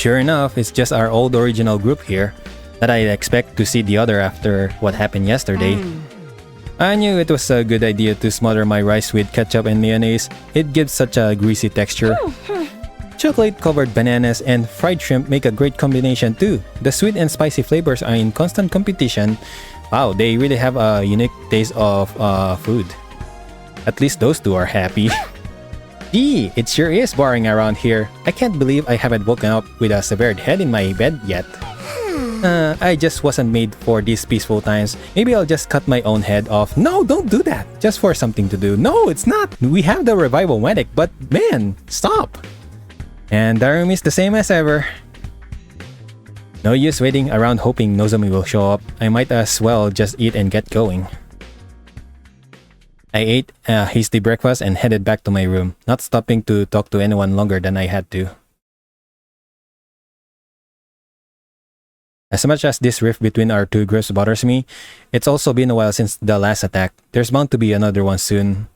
Sure enough, it's just our old original group here that I expect to see the other after what happened yesterday. I knew it was a good idea to smother my rice with ketchup and mayonnaise. It gives such a greasy texture. Chocolate-covered bananas and fried shrimp make a great combination too. The sweet and spicy flavors are in constant competition. Wow, they really have a unique taste of food. At least those two are happy. Gee, it sure is boring around here. I can't believe I haven't woken up with a severed head in my bed yet. I just wasn't made for these peaceful times. Maybe I'll just cut my own head off. No, don't do that. Just for something to do. No, it's not. We have the revival medic, but man, stop. And the room is the same as ever. No use waiting around hoping Nozomi will show up. I might as well just eat and get going. I ate a hasty breakfast and headed back to my room, not stopping to talk to anyone longer than I had to. As much as this rift between our two groups bothers me, it's also been a while since the last attack. There's bound to be another one soon.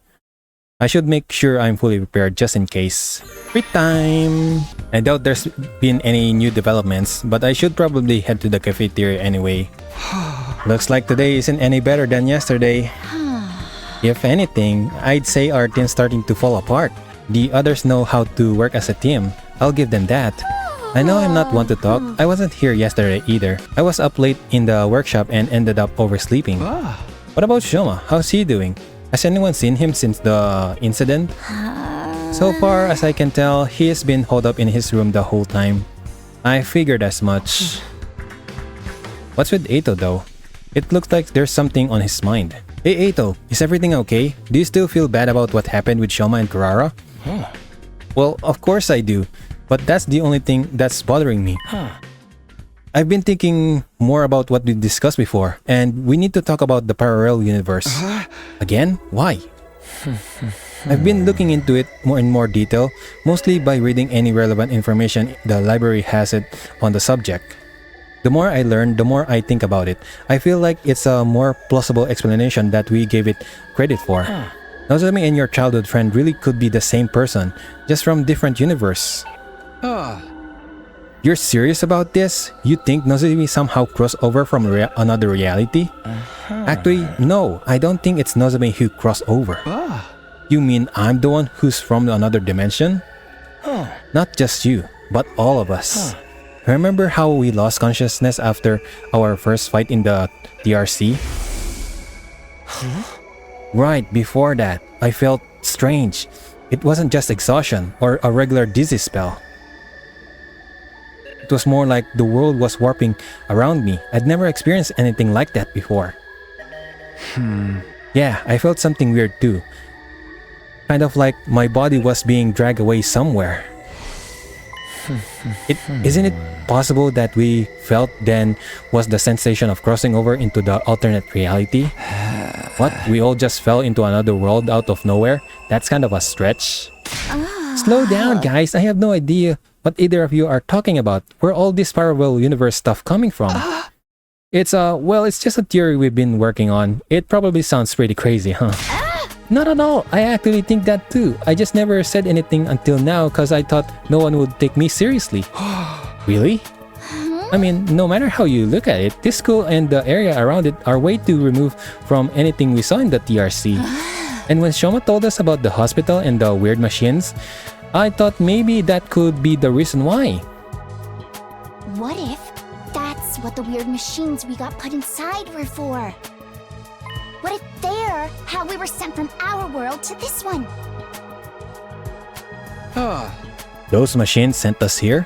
I should make sure I'm fully prepared just in case. Free time! I doubt there's been any new developments, but I should probably head to the cafeteria anyway. Looks like today isn't any better than yesterday. If anything, I'd say our team's starting to fall apart. The others know how to work as a team. I'll give them that. I know I'm not one to talk. I wasn't here yesterday either. I was up late in the workshop and ended up oversleeping. What about Shoma? How's he doing? Has anyone seen him since the incident? So far as I can tell, he has been holed up in his room the whole time. I figured as much. What's with Eito though? It looks like there's something on his mind. Hey Eito, is everything okay? Do you still feel bad about what happened with Shoma and Kurara? Well, of course I do. But that's the only thing that's bothering me. I've been thinking more about what we discussed before, and we need to talk about the parallel universe. Again? Why? I've been looking into it in more detail, mostly by reading any relevant information the library has it on the subject. The more I learn, the more I think about it. I feel like it's a more plausible explanation that we gave it credit for. Nozomi and your childhood friend really could be the same person, just from different universe. You're serious about this? You think Nozomi somehow crossed over from another reality? Actually, no, I don't think it's Nozomi who crossed over. You mean I'm the one who's from another dimension? Not just you, but all of us. Remember how we lost consciousness after our first fight in the TRC? Right before that, I felt strange. It wasn't just exhaustion or a regular dizzy spell. It was more like the world was warping around me. I'd never experienced anything like that before. Yeah, I felt something weird too. Kind of like my body was being dragged away somewhere. Isn't it possible that we felt then was the sensation of crossing over into the alternate reality? What? We all just fell into another world out of nowhere? That's kind of a stretch. Slow down, guys. I have no idea what either of you are talking about. Where all this parallel universe stuff coming from? It's just a theory we've been working on. It probably sounds pretty crazy, huh? Not at all. I actually think that too. I just never said anything until now because I thought no one would take me seriously. Really? I mean, no matter how you look at it, this school and the area around it are way too removed from anything we saw in the TRC. And when Shoma told us about the hospital and the weird machines, I thought maybe that could be the reason why. What if that's what the weird machines we got put inside were for? What if they're how we were sent from our world to this one? Those machines sent us here?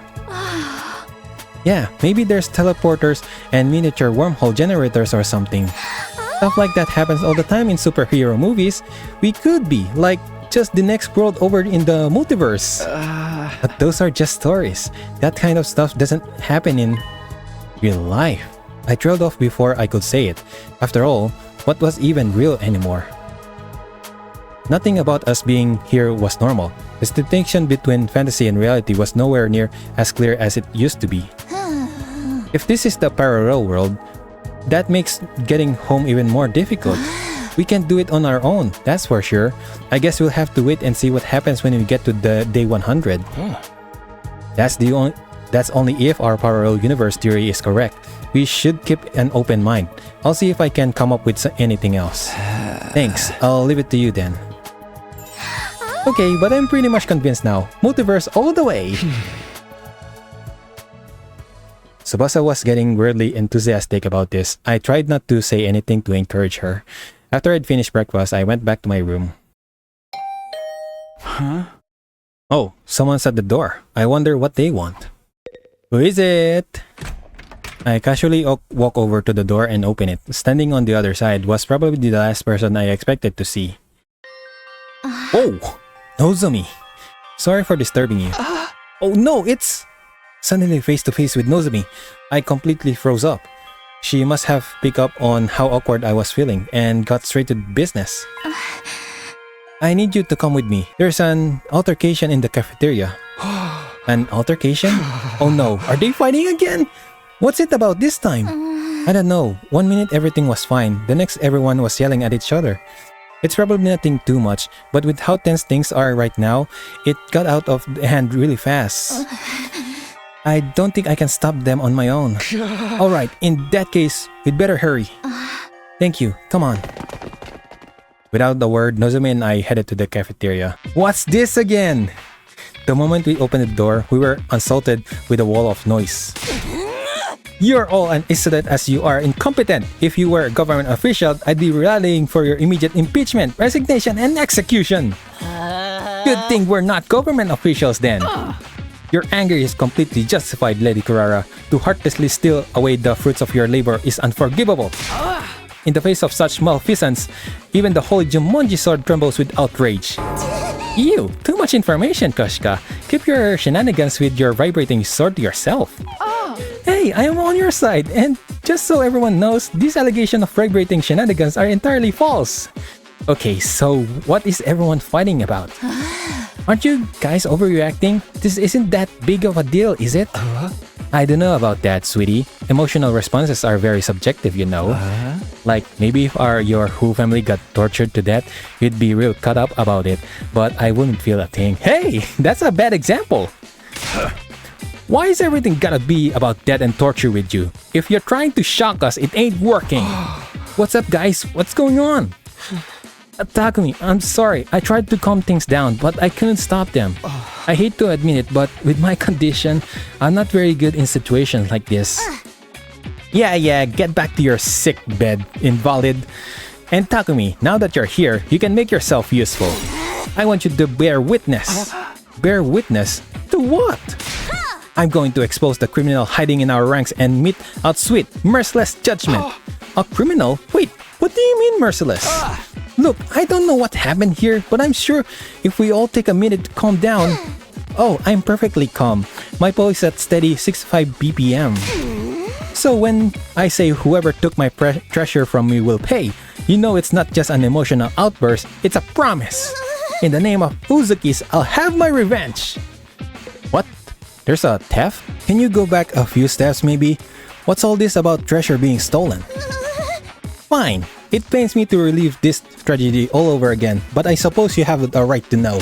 Yeah, maybe there's teleporters and miniature wormhole generators or something. Stuff like that happens all the time in superhero movies. We could be, like, just the next world over in the multiverse. But those are just stories. That kind of stuff doesn't happen in real life. I trailed off before I could say it. After all, what was even real anymore? Nothing about us being here was normal. The distinction between fantasy and reality was nowhere near as clear as it used to be. If this is the parallel world, that makes getting home even more difficult. We can't do it on our own, that's for sure. I guess we'll have to wait and see what happens when we get to the day 100. That's the That's only if our parallel universe theory is correct. We should keep an open mind. I'll see if I can come up with anything else. Thanks, I'll leave it to you then. Okay, but I'm pretty much convinced now. Multiverse all the way! Tsubasa was getting weirdly enthusiastic about this. I tried not to say anything to encourage her. After I'd finished breakfast, I went back to my room. Huh? Oh, someone's at the door. I wonder what they want. Who is it? I casually walk over to the door and open it. Standing on the other side was probably the last person I expected to see. Oh! Nozomi! Sorry for disturbing you. Oh no, it's... Suddenly face to face with Nozomi, I completely froze up. She must have picked up on how awkward I was feeling and got straight to business. I need you to come with me. There's an altercation in the cafeteria. An altercation? Oh no, are they fighting again? What's it about this time? I don't know. 1 minute everything was fine, the next everyone was yelling at each other. It's probably nothing too much, but with how tense things are right now, it got out of hand really fast. I don't think I can stop them on my own. Alright, in that case, we'd better hurry. Thank you, come on. Without a word, Nozomi and I headed to the cafeteria. What's this again? The moment we opened the door, we were assaulted with a wall of noise. You're all as insolent as you are incompetent. If you were a government official, I'd be rallying for your immediate impeachment, resignation, and execution. Good thing we're not government officials then. Your anger is completely justified, Lady Kurara. To heartlessly steal away the fruits of your labor is unforgivable. In the face of such malfeasance, even the holy Jumonji sword trembles with outrage. Ew, too much information, Koshika. Keep your shenanigans with your vibrating sword to yourself. Hey, I am on your side, and just so everyone knows, these allegations of vibrating shenanigans are entirely false. Okay, so what is everyone fighting about? Aren't you guys overreacting? This isn't that big of a deal, is it? I don't know about that, sweetie. Emotional responses are very subjective, you know. Like, maybe if your whole family got tortured to death, you'd be real cut up about it, but I wouldn't feel a thing. Hey, that's a bad example. Why is everything gotta be about death and torture with you? If you're trying to shock us, it ain't working. What's up, guys? What's going on? Takumi, I'm sorry. I tried to calm things down, but I couldn't stop them. I hate to admit it, but with my condition, I'm not very good in situations like this. Yeah, get back to your sick bed, invalid. And Takumi, now that you're here, you can make yourself useful. I want you to bear witness. Bear witness? To what? I'm going to expose the criminal hiding in our ranks and mete out sweet, merciless judgment. A criminal? Wait, what do you mean merciless? Look, I don't know what happened here, but I'm sure if we all take a minute to calm down... Oh, I'm perfectly calm. My pulse is at steady 65 BPM. So when I say whoever took my treasure from me will pay, you know it's not just an emotional outburst, it's a promise. In the name of Uzuki's, I'll have my revenge. What? There's a theft? Can you go back a few steps maybe? What's all this about treasure being stolen? Fine. It pains me to relive this tragedy all over again, but I suppose you have the right to know.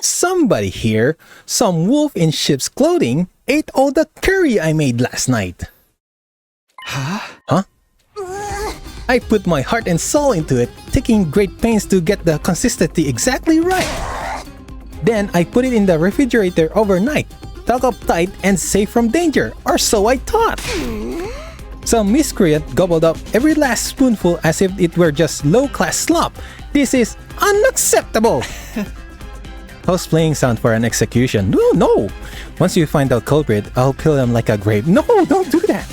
Somebody here, some wolf in sheep's clothing, ate all the curry I made last night. Huh? I put my heart and soul into it, taking great pains to get the consistency exactly right. Then I put it in the refrigerator overnight, tucked up tight and safe from danger, or so I thought. Some miscreant gobbled up every last spoonful as if it were just low-class slop. This is unacceptable! Cosplaying sound for an execution. No! Once you find the culprit, I'll peel them like a grape. No, don't do that!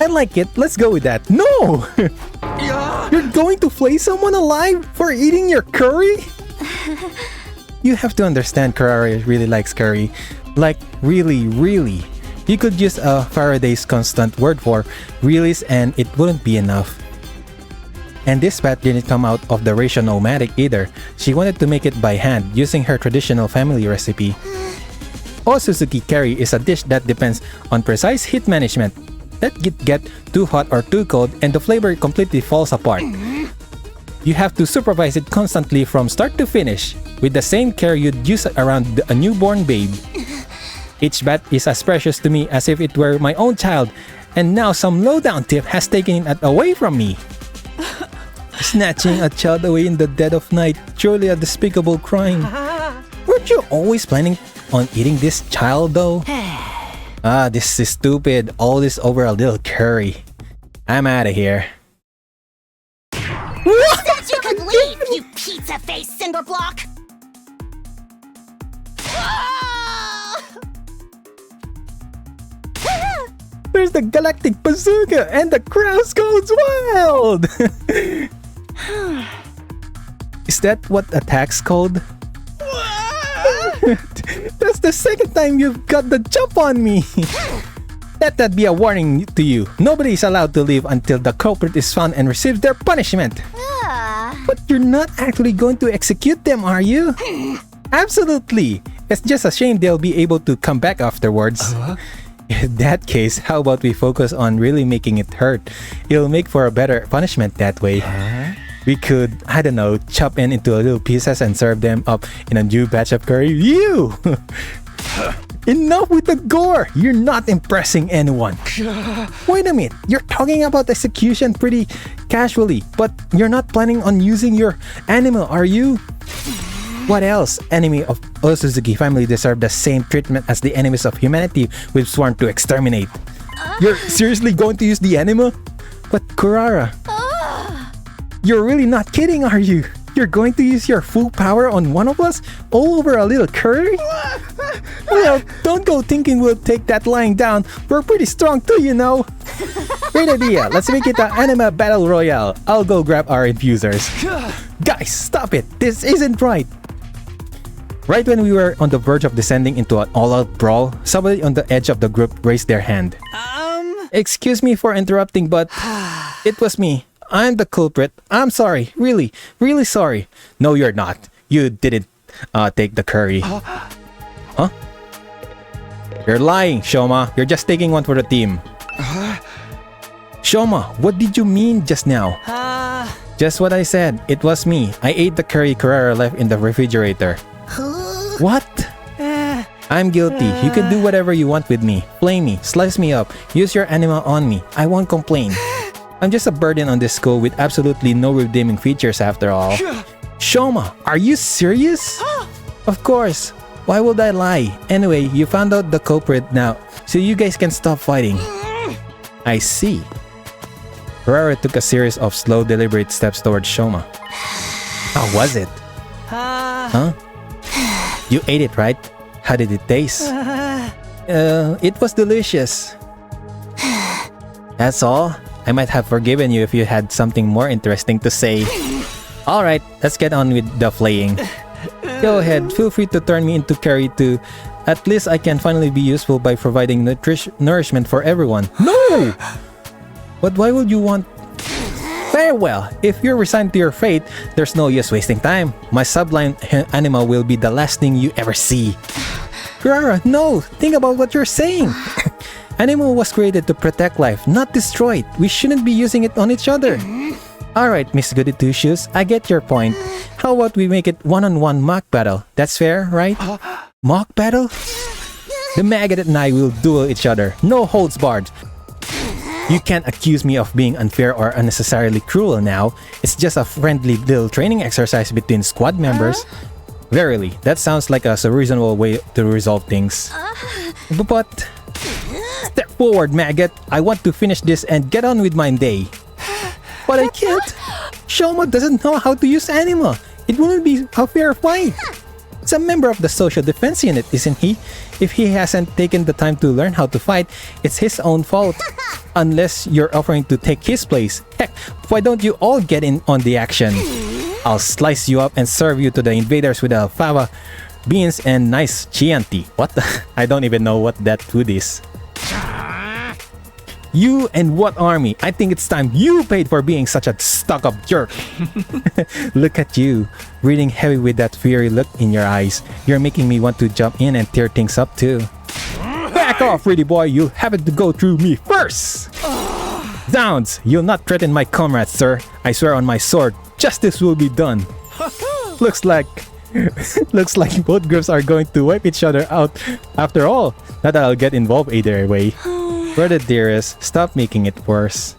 I like it, let's go with that. No! You're going to flay someone alive for eating your curry? You have to understand Kurara really likes curry. Like, really. You could use a Faraday's constant word for really's and it wouldn't be enough. And this pat didn't come out of the ratio-nomadic either. She wanted to make it by hand using her traditional family recipe. Osuzuki curry is a dish that depends on precise heat management. Let it get too hot or too cold and the flavor completely falls apart. You have to supervise it constantly from start to finish, with the same care you'd use around a newborn babe. Each bat is as precious to me as if it were my own child, and now some lowdown tip has taken it away from me. Snatching a child away in the dead of night, surely a despicable crime. Weren't you always planning on eating this child though? This is stupid. All this over a little curry. I'm out of here. Said you could leave, you pizza-faced cinder block! There's the galactic bazooka and the crowd goes wild! Is that what attack's called? That's the second time you've got the jump on me! Let that be a warning to you. Nobody is allowed to leave until the culprit is found and receives their punishment. But you're not actually going to execute them, are you? Absolutely! It's just a shame they'll be able to come back afterwards. In that case, how about we focus on really making it hurt? It'll make for a better punishment that way. We could, I don't know, chop them into little pieces and serve them up in a new batch of curry. You! Enough with the gore! You're not impressing anyone. Wait a minute, you're talking about execution pretty casually, but you're not planning on using your animal, are you? What else? Enemy of Osuzuki family deserve the same treatment as the enemies of humanity we've sworn to exterminate. You're seriously going to use the animal? But Kurara, you're really not kidding, are you? You're going to use your full power on one of us? All over a little curry? Well, don't go thinking we'll take that lying down. We're pretty strong too, you know. Great idea. Let's make it an anime battle royale. I'll go grab our infusers. Guys, stop it. This isn't right. Right when we were on the verge of descending into an all-out brawl, somebody on the edge of the group raised their hand. Excuse me for interrupting, but it was me. I'm the culprit. I'm sorry. Really, really sorry. No, you're not. You didn't take the curry. Huh? You're lying, Shoma. You're just taking one for the team. Shoma, what did you mean just now? Just what I said. It was me. I ate the curry Kurara left in the refrigerator. What? I'm guilty. You can do whatever you want with me. Flame me, slice me up, use your animal on me. I won't complain. I'm just a burden on this school with absolutely no redeeming features after all. Shoma, are you serious? Of course. Why would I lie? Anyway, you found out the culprit now, so you guys can stop fighting. I see. Kurara took a series of slow, deliberate steps towards Shoma. How was it? Huh? You ate it, right? How did it taste? It was delicious. That's all? I might have forgiven you if you had something more interesting to say. Alright, let's get on with the flaying. Go ahead, feel free to turn me into curry too. At least I can finally be useful by providing nourishment for everyone. No! But why would you want... Very well, if you're resigned to your fate, there's no use wasting time. My sublime animal will be the last thing you ever see. Kurara, no! Think about what you're saying! Animal was created to protect life, not destroy it. We shouldn't be using it on each other. Alright, Miss Goody Two Shoes, I get your point. How about we make it one-on-one mock battle? That's fair, right? Mock battle? The maggot and I will duel each other. No holds barred. You can't accuse me of being unfair or unnecessarily cruel now. It's just a friendly little training exercise between squad members. Verily, that sounds like a reasonable way to resolve things. But... Step forward, maggot. I want to finish this and get on with my day. But I can't. Shoma doesn't know how to use animal. It wouldn't be a fair fight. He's a member of the social defense unit, isn't he? If he hasn't taken the time to learn how to fight, it's his own fault. Unless you're offering to take his place. Heck, why don't you all get in on the action? I'll slice you up and serve you to the invaders with a fava, beans, and nice Chianti. What the? I don't even know what that food is. You and what army? I think it's time you paid for being such a stuck-up jerk. Look at you, breathing heavy with that fiery look in your eyes. You're making me want to jump in and tear things up too. Back off, pretty boy. You'll have it to go through me first. Zounds, you'll not threaten my comrades, sir. I swear on my sword, justice will be done. Looks like Looks like both groups are going to wipe each other out after all. Not that I'll get involved either way. Brother dearest, stop making it worse.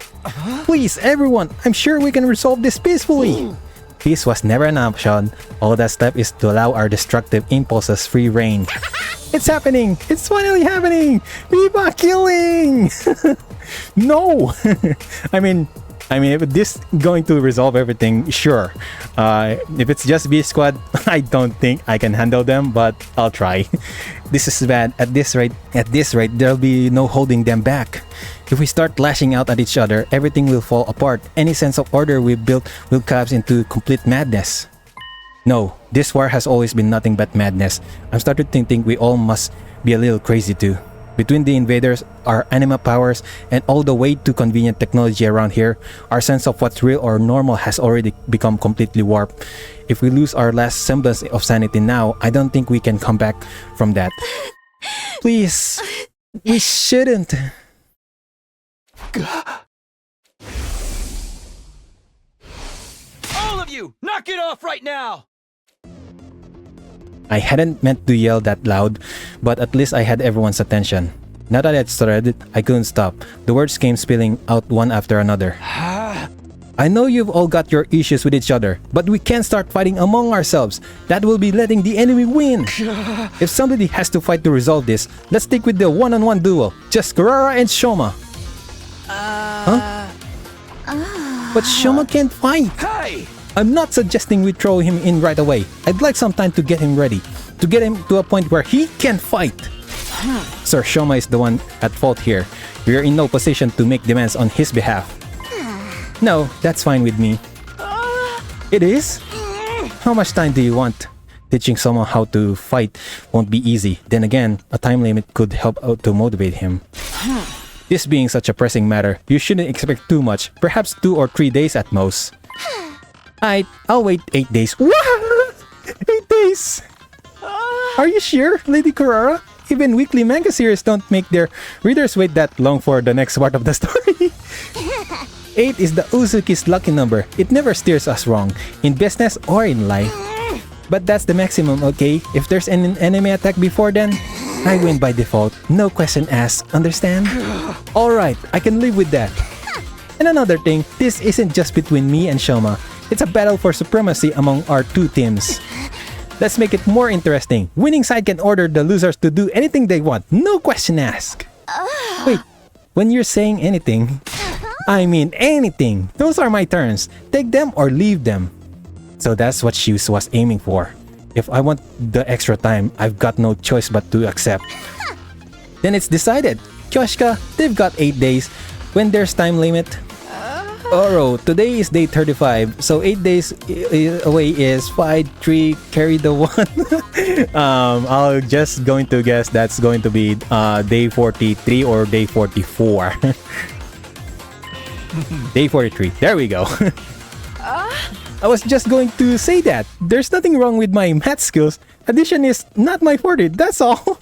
Please, everyone, I'm sure we can resolve this peacefully. Peace was never an option. All that's left is to allow our destructive impulses free reign. It's happening! It's finally happening! Viva killing! No! I mean, if this going to resolve everything, sure. If it's just B squad, I don't think I can handle them, but I'll try. This is bad. At this rate, there'll be no holding them back. If we start lashing out at each other, everything will fall apart. Any sense of order we've built will collapse into complete madness. No, this war has always been nothing but madness. I'm starting to think we all must be a little crazy too. Between the invaders, our anima powers, and all the way too convenient technology around here, our sense of what's real or normal has already become completely warped. If we lose our last semblance of sanity now, I don't think we can come back from that. Please, we shouldn't. All of you, knock it off right now! I hadn't meant to yell that loud, but at least I had everyone's attention. Now that I'd started, I couldn't stop. The words came spilling out one after another. I know you've all got your issues with each other, but we can't start fighting among ourselves. That will be letting the enemy win. If somebody has to fight to resolve this, let's stick with the one-on-one duel. Just Kurara and Shoma. Huh? But Shoma can't fight. Hey! I'm not suggesting we throw him in right away. I'd like some time to get him ready, to get him to a point where he can fight. Sir Shoma is the one at fault here. We are in no position to make demands on his behalf. No, that's fine with me. It is? How much time do you want? Teaching someone how to fight won't be easy. Then again, a time limit could help out to motivate him. This being such a pressing matter, you shouldn't expect too much. Perhaps 2 or 3 days at most. I'll wait 8 days. What? 8 days? Are you sure, Lady Kurara? Even weekly manga series don't make their readers wait that long for the next part of the story. 8 is the Uzuki's lucky number. It never steers us wrong, in business or in life. But that's the maximum, okay? If there's an enemy attack before then, I win by default. No question asked, understand? Alright, I can live with that. And another thing, this isn't just between me and Shoma. It's a battle for supremacy among our 2 teams. Let's make it more interesting. Winning side can order the losers to do anything they want. No question asked. Wait, when you're saying anything, I mean anything. Those are my turns. Take them or leave them. So that's what she was aiming for. If I want the extra time, I've got no choice but to accept. Then it's decided. Kyoshika, they've got 8 days. When there's time limit, Oro, today is day 35, so 8 days away is 5, 3, carry the 1. I'll just going to guess that's going to be day 43 or day 44. Day 43, there we go. I was just going to say that. There's nothing wrong with my math skills. Addition is not my forte, that's all.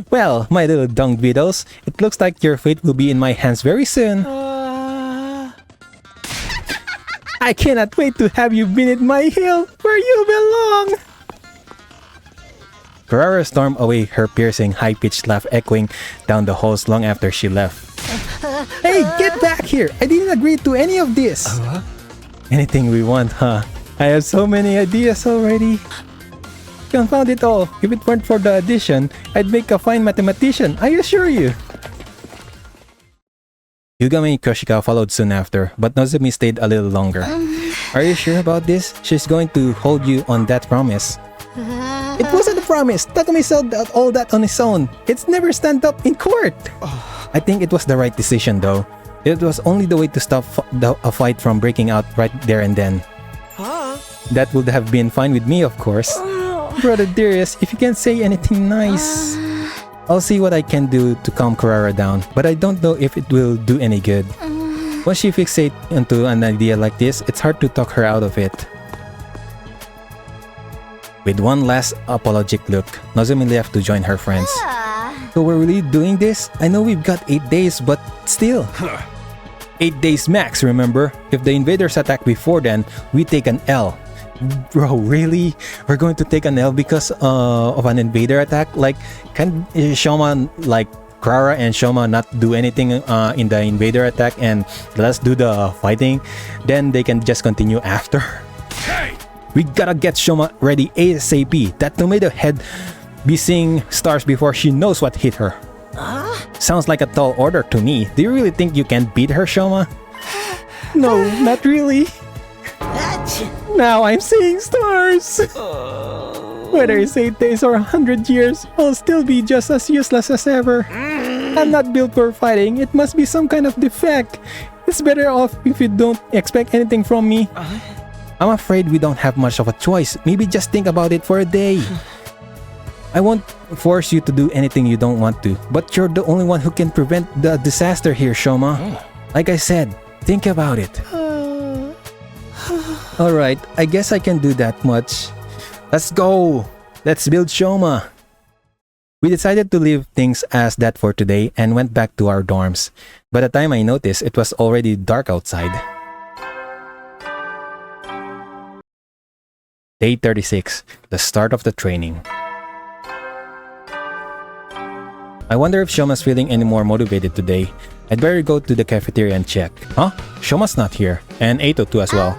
Well, my little dung beetles, it looks like your fate will be in my hands very soon. I cannot wait to have you beneath my heel, where you belong! Kurara stormed away, her piercing, high-pitched laugh echoing down the halls long after she left. Hey, get back here! I didn't agree to any of this! Anything we want, huh? I have so many ideas already. Confound it all, if it weren't for the addition, I'd make a fine mathematician, I assure you! Yugami and Kyoshika followed soon after, but Nozomi stayed a little longer. Are you sure about this? She's going to hold you on that promise. It wasn't a promise! Takumi said all that on his own. It's never stand up in court! I think it was the right decision though. It was only the way to stop a fight from breaking out right there and then. That would have been fine with me, of course. Brother dearest, if you can't say anything nice... I'll see what I can do to calm Kurara down, but I don't know if it will do any good. Once she fixates onto an idea like this, it's hard to talk her out of it. With one last apologetic look, Nozomi left to join her friends. So we're really doing this? I know we've got 8 days, but still. 8 days max, remember? If the invaders attack before then, we take an L. Bro, really? We're going to take an L because of an invader attack? Like, can Shoma, like, Krara and Shoma not do anything in the invader attack and let's do the fighting? Then they can just continue after. Hey! We gotta get Shoma ready ASAP. That tomato head be seeing stars before she knows what hit her. Sounds like a tall order to me. Do you really think you can beat her, Shoma? No, not really. Now I'm seeing stars. Whether it's 8 days or 100 years, I'll still be just as useless as ever. I'm not built for fighting. It must be some kind of defect. It's better off if you don't expect anything from me. I'm afraid we don't have much of a choice. Maybe just think about it for a day. I won't force you to do anything you don't want to, but you're the only one who can prevent the disaster here, Shoma. Like I said, think about it. Alright, I guess I can do that much. Let's go! Let's build Shoma! We decided to leave things as that for today and went back to our dorms. By the time I noticed, it was already dark outside. Day 36, the start of the training. I wonder if Shoma's feeling any more motivated today. I'd better go to the cafeteria and check. Huh? Shoma's not here. And Eito too as well.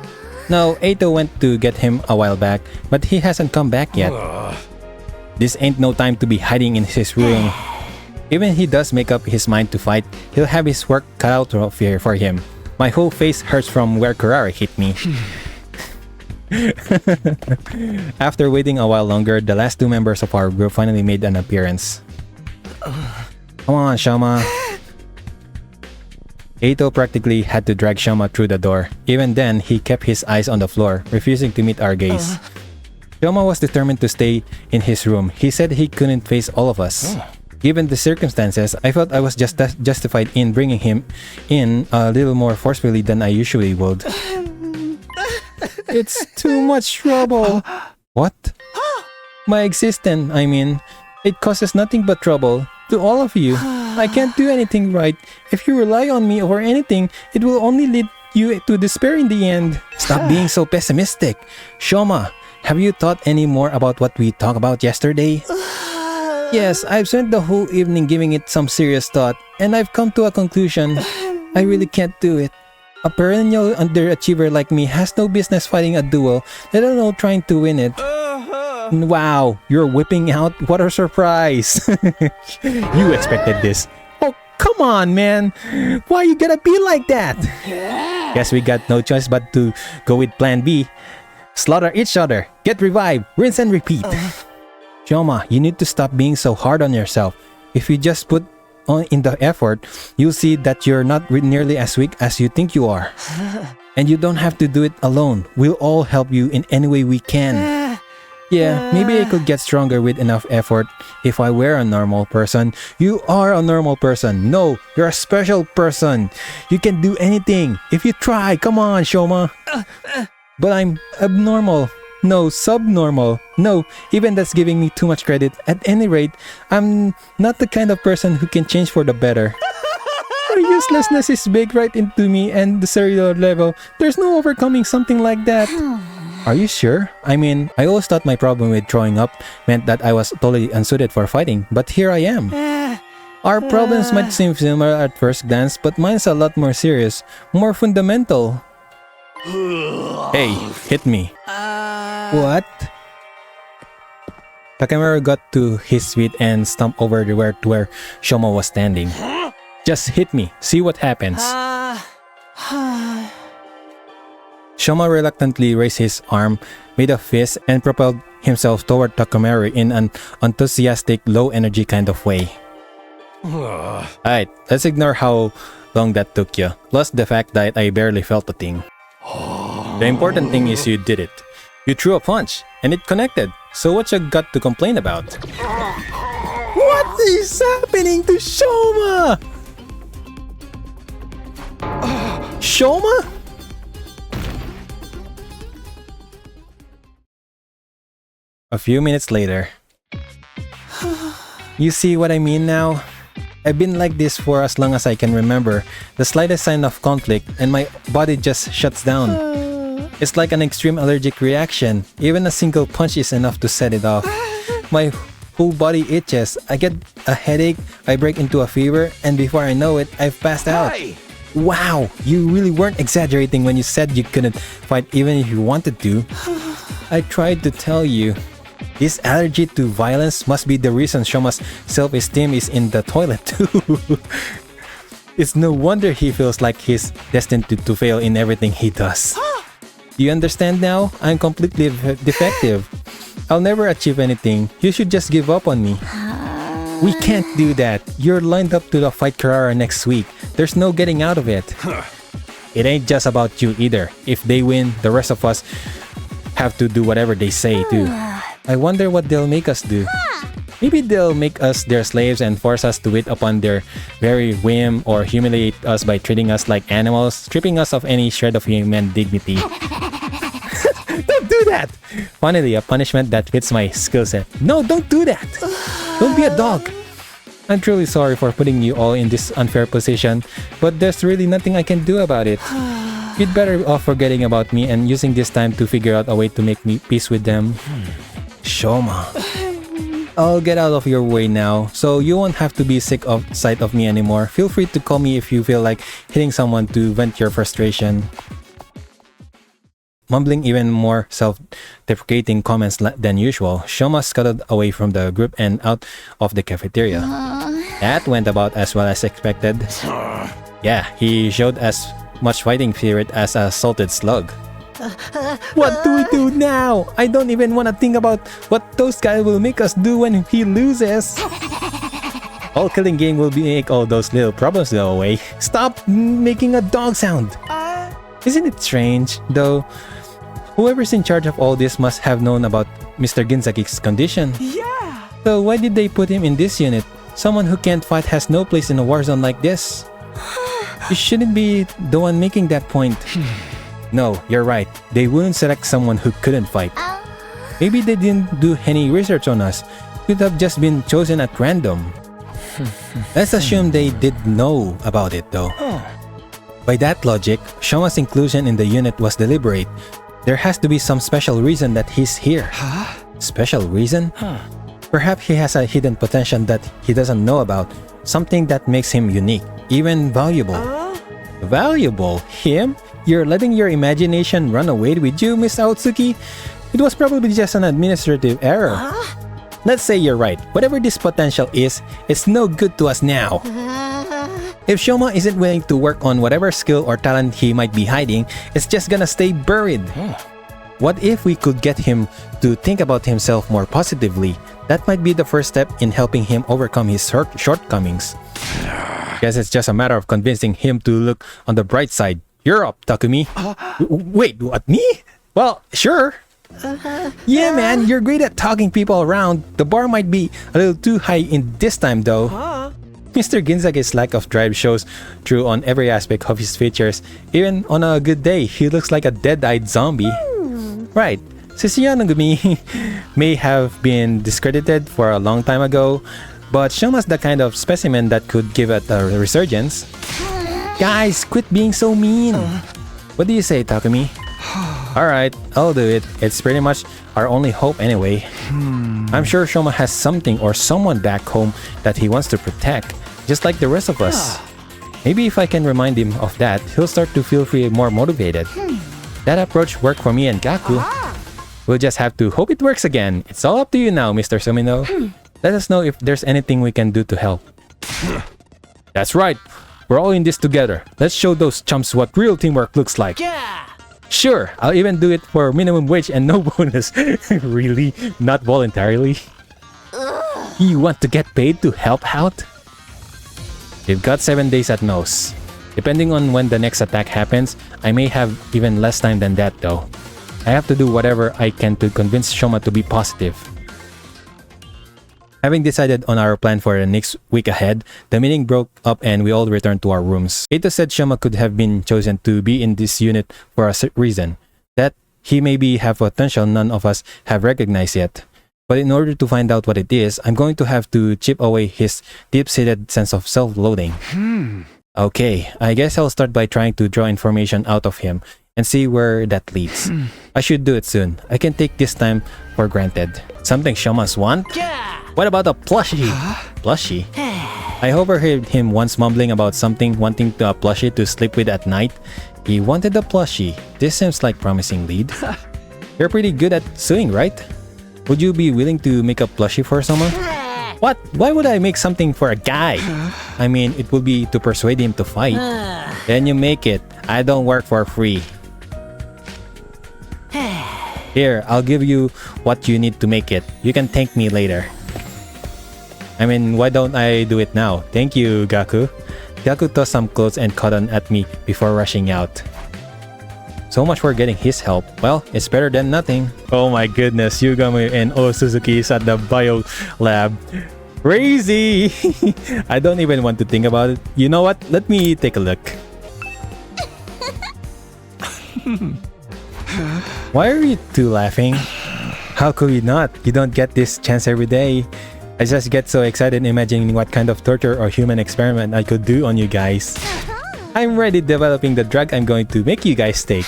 No, Eito went to get him a while back, but he hasn't come back yet. This ain't no time to be hiding in his room. Even if he does make up his mind to fight, he'll have his work cut out here for him. My whole face hurts from where Kurara hit me. After waiting a while longer, the last two members of our group finally made an appearance. Come on, Shoma. Eito practically had to drag Shoma through the door. Even then, he kept his eyes on the floor, refusing to meet our gaze. Shoma was determined to stay in his room. He said he couldn't face all of us. Given the circumstances, I felt I was justified in bringing him in a little more forcefully than I usually would. It's too much trouble. What? My existence, I mean. It causes nothing but trouble to all of you. I can't do anything right. If you rely on me or anything, it will only lead you to despair in the end. Stop being so pessimistic. Shoma, have you thought any more about what we talked about yesterday? Yes, I've spent the whole evening giving it some serious thought, and I've come to a conclusion. I really can't do it. A perennial underachiever like me has no business fighting a duel, let alone trying to win it. Wow, you're whipping out? What a surprise! You expected this. Oh, come on, man! Why you gotta be like that? Guess we got no choice but to go with plan B. Slaughter each other, get revived, rinse and repeat. Shoma, you need to stop being so hard on yourself. If you just put on in the effort, you'll see that you're not nearly as weak as you think you are. And you don't have to do it alone. We'll all help you in any way we can. Yeah, maybe I could get stronger with enough effort if I were a normal person. You are a normal person. No, you're a special person. You can do anything. If you try, come on, Shoma. But I'm abnormal. No, subnormal. No, even that's giving me too much credit. At any rate, I'm not the kind of person who can change for the better. Your uselessness is baked right into me and the cellular level. There's no overcoming something like that. Are you sure? I mean, I always thought my problem with throwing up meant that I was totally unsuited for fighting, but here I am. Our problems might seem similar at first glance, but mine's a lot more serious, more fundamental. Hey, hit me. What? Takemura got to his feet and stomped over to where Shoma was standing. Just hit me, see what happens. Shoma reluctantly raised his arm, made a fist, and propelled himself toward Takemura in an enthusiastic, low-energy kind of way. Alright, let's ignore how long that took you, plus the fact that I barely felt a thing. The important thing is you did it. You threw a punch, and it connected, so what you got to complain about? What is happening to Shoma? Shoma? A few minutes later. You see what I mean now? I've been like this for as long as I can remember. The slightest sign of conflict and my body just shuts down. It's like an extreme allergic reaction. Even a single punch is enough to set it off. My whole body itches. I get a headache, I break into a fever, and before I know it, I've passed out. Hey! Wow, you really weren't exaggerating when you said you couldn't fight even if you wanted to. I tried to tell you. This allergy to violence must be the reason Shoma's self-esteem is in the toilet too. It's no wonder he feels like he's destined to fail in everything he does. Do you understand now? I'm completely defective. I'll never achieve anything. You should just give up on me. We can't do that. You're lined up to fight Karara next week. There's no getting out of it. It ain't just about you either. If they win, the rest of us have to do whatever they say too. I wonder what they'll make us do. Maybe they'll make us their slaves and force us to wait upon their very whim, or humiliate us by treating us like animals, stripping us of any shred of human dignity. Don't do that! Finally, a punishment that fits my skill set. No, don't do that! Don't be a dog! I'm truly sorry for putting you all in this unfair position, but there's really nothing I can do about it. You'd better off forgetting about me and using this time to figure out a way to make me peace with them. Shoma. I'll get out of your way now, so you won't have to be sick of sight of me anymore. Feel free to call me if you feel like hitting someone to vent your frustration. Mumbling even more self-deprecating comments than usual, Shoma scuttled away from the group and out of the cafeteria. That went about as well as expected. Yeah, he showed as much fighting spirit as a salted slug. What do we do now? I don't even want to think about what those guys will make us do when he loses. All killing game will make all those little problems go away. Stop making a dog sound. Isn't it strange, though? Whoever's in charge of all this must have known about Mr. Ginzaki's condition. Yeah! So why did they put him in this unit? Someone who can't fight has no place in a war zone like this. You shouldn't be the one making that point. No, you're right. They wouldn't select someone who couldn't fight. Maybe they didn't do any research on us. Could have just been chosen at random. Let's assume they did know about it though. By that logic, Shoma's inclusion in the unit was deliberate. There has to be some special reason that he's here. Special reason? Perhaps he has a hidden potential that he doesn't know about. Something that makes him unique, even valuable. Valuable? Him? You're letting your imagination run away with you, Miss Aotsuki? It was probably just an administrative error. Let's say you're right. Whatever this potential is, it's no good to us now. If Shoma isn't willing to work on whatever skill or talent he might be hiding, it's just gonna stay buried. What if we could get him to think about himself more positively? That might be the first step in helping him overcome his shortcomings. Guess it's just a matter of convincing him to look on the bright side. You're up, Takumi. Wait, what, me? Well, sure. Yeah, man, you're great at talking people around. The bar might be a little too high in this time, though. Mr. Ginzaki's lack of drive shows through on every aspect of his features. Even on a good day, he looks like a dead-eyed zombie. Right. Susanogumi may have been discredited for a long time ago, but Shoma's the kind of specimen that could give it a resurgence. Guys, quit being so mean. What do you say, Takumi? Alright, I'll do it. It's pretty much our only hope anyway. I'm sure Shoma has something or someone back home that he wants to protect, just like the rest of us. Maybe if I can remind him of that, he'll start to feel more motivated. That approach worked for me and Gaku. We'll just have to hope it works again. It's all up to you now, Mr. Sumino. Let us know if there's anything we can do to help. That's right. We're all in this together. Let's show those chumps what real teamwork looks like. Yeah! Sure, I'll even do it for minimum wage and no bonus. Really? Not voluntarily? You want to get paid to help out? You've got 7 days at most. Depending on when the next attack happens, I may have even less time than that though. I have to do whatever I can to convince Shoma to be positive. Having decided on our plan for the next week ahead, the meeting broke up and we all returned to our rooms. Eito said Shoma could have been chosen to be in this unit for a reason. That he maybe have potential none of us have recognized yet. But in order to find out what it is, I'm going to have to chip away his deep-seated sense of self-loathing. Okay, I guess I'll start by trying to draw information out of him and see where that leads. I should do it soon. I can take this time for granted. Something Shomas want? What about a plushie? Plushie? I overheard him once mumbling about something wanting a plushie to sleep with at night. He wanted a plushie. This seems like promising lead. You're pretty good at sewing, right? Would you be willing to make a plushie for someone? What? Why would I make something for a guy? I mean, it would be to persuade him to fight. Then you make it. I don't work for free. Here, I'll give you what you need to make it. You can thank me later. I mean, why don't I do it now? Thank you, Gaku. Gaku tossed some clothes and cotton at me before rushing out. So much for getting his help. Well, it's better than nothing. Oh my goodness, Yugami and O Suzuki is at the bio lab. Crazy! I don't even want to think about it. You know what? Let me take a look. Why are you two laughing? How could you not? You don't get this chance every day. I just get so excited imagining what kind of torture or human experiment I could do on you guys. I'm ready developing the drug I'm going to make you guys take.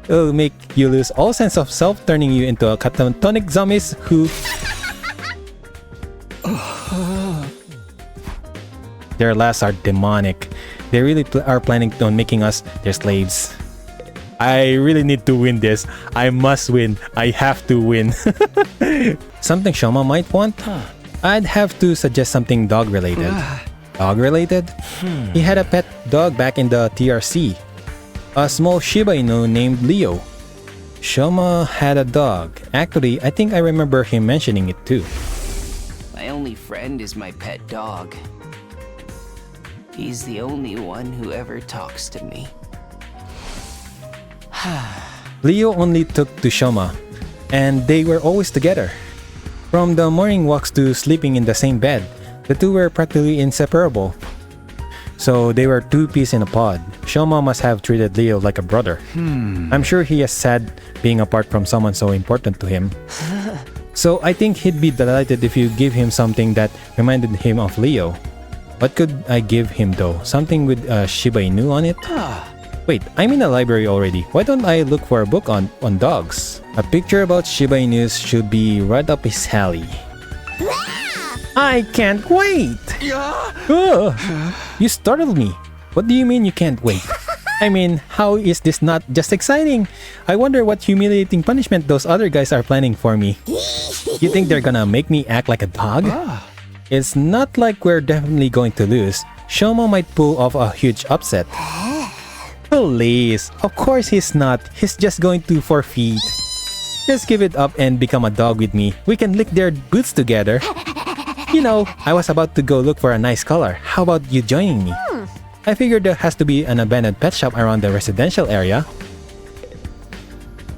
It'll make you lose all sense of self, turning you into a catatonic zombies who... Their laughs are demonic. They really are planning on making us their slaves. I really need to win this. I must win. I have to win. Something Shoma might want? I'd have to suggest something dog-related. Dog-related? He had a pet dog back in the TRC. A small Shiba Inu named Leo. Shoma had a dog. Actually, I think I remember him mentioning it too. My only friend is my pet dog. He's the only one who ever talks to me. Leo only took to Shoma, and they were always together. From the morning walks to sleeping in the same bed, the two were practically inseparable. So they were two peas in a pod. Shoma must have treated Leo like a brother. I'm sure he is sad being apart from someone so important to him. So I think he'd be delighted if you give him something that reminded him of Leo. What could I give him though? Something with Shiba Inu on it? Wait, I'm in a library already. Why don't I look for a book on dogs? A picture about Shiba Inus should be right up his alley. I can't wait! You startled me. What do you mean you can't wait? I mean, how is this not just exciting? I wonder what humiliating punishment those other guys are planning for me. You think they're gonna make me act like a dog? It's not like we're definitely going to lose. Shoma might pull off a huge upset. Please, of course he's not. He's just going to forfeit. Just give it up and become a dog with me. We can lick their boots together. You know, I was about to go look for a nice color. How about you joining me? I figured there has to be an abandoned pet shop around the residential area.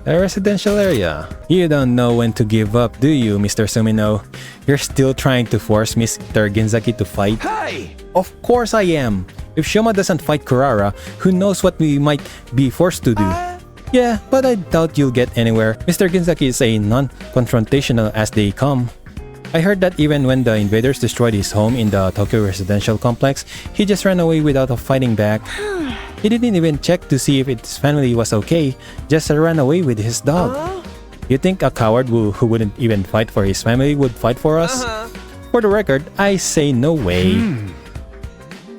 The residential area. You don't know when to give up, do you, Mr. Sumino? You're still trying to force Mr. Ginzaki to fight? Hey! Of course I am! If Shoma doesn't fight Kurara, who knows what we might be forced to do? Yeah, but I doubt you'll get anywhere. Mr. Ginzaki is a non-confrontational as they come. I heard that even when the invaders destroyed his home in the Tokyo residential complex, he just ran away without fighting back. He didn't even check to see if his family was okay, just ran away with his dog. You think a coward who wouldn't even fight for his family would fight for us? For the record, I say no way.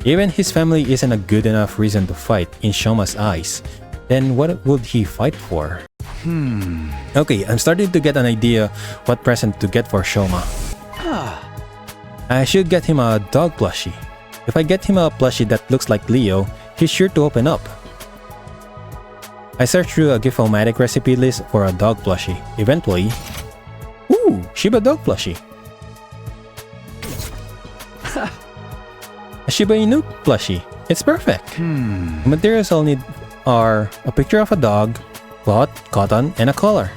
Even his family isn't a good enough reason to fight in Shoma's eyes. Then what would he fight for? Okay, I'm starting to get an idea what present to get for Shoma. I should get him a dog plushie. If I get him a plushie that looks like Leo, he's sure to open up. I searched through a Gift-O-Matic recipe list for a dog plushie. Eventually, ooh, Shiba dog plushie. A Shiba Inu plushie. It's perfect. The materials I'll need are a picture of a dog, cloth, cotton, and a color.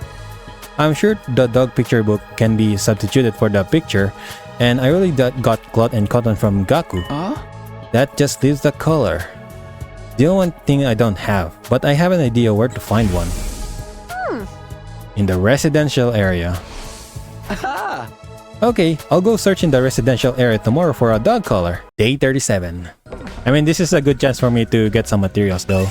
I'm sure the dog picture book can be substituted for the picture, and I really got cloth and cotton from Gaku. That just leaves the color. The only one thing I don't have, but I have an idea where to find one. In the residential area. Okay, I'll go search in the residential area tomorrow for a dog color. Day 37. I mean, this is a good chance for me to get some materials though.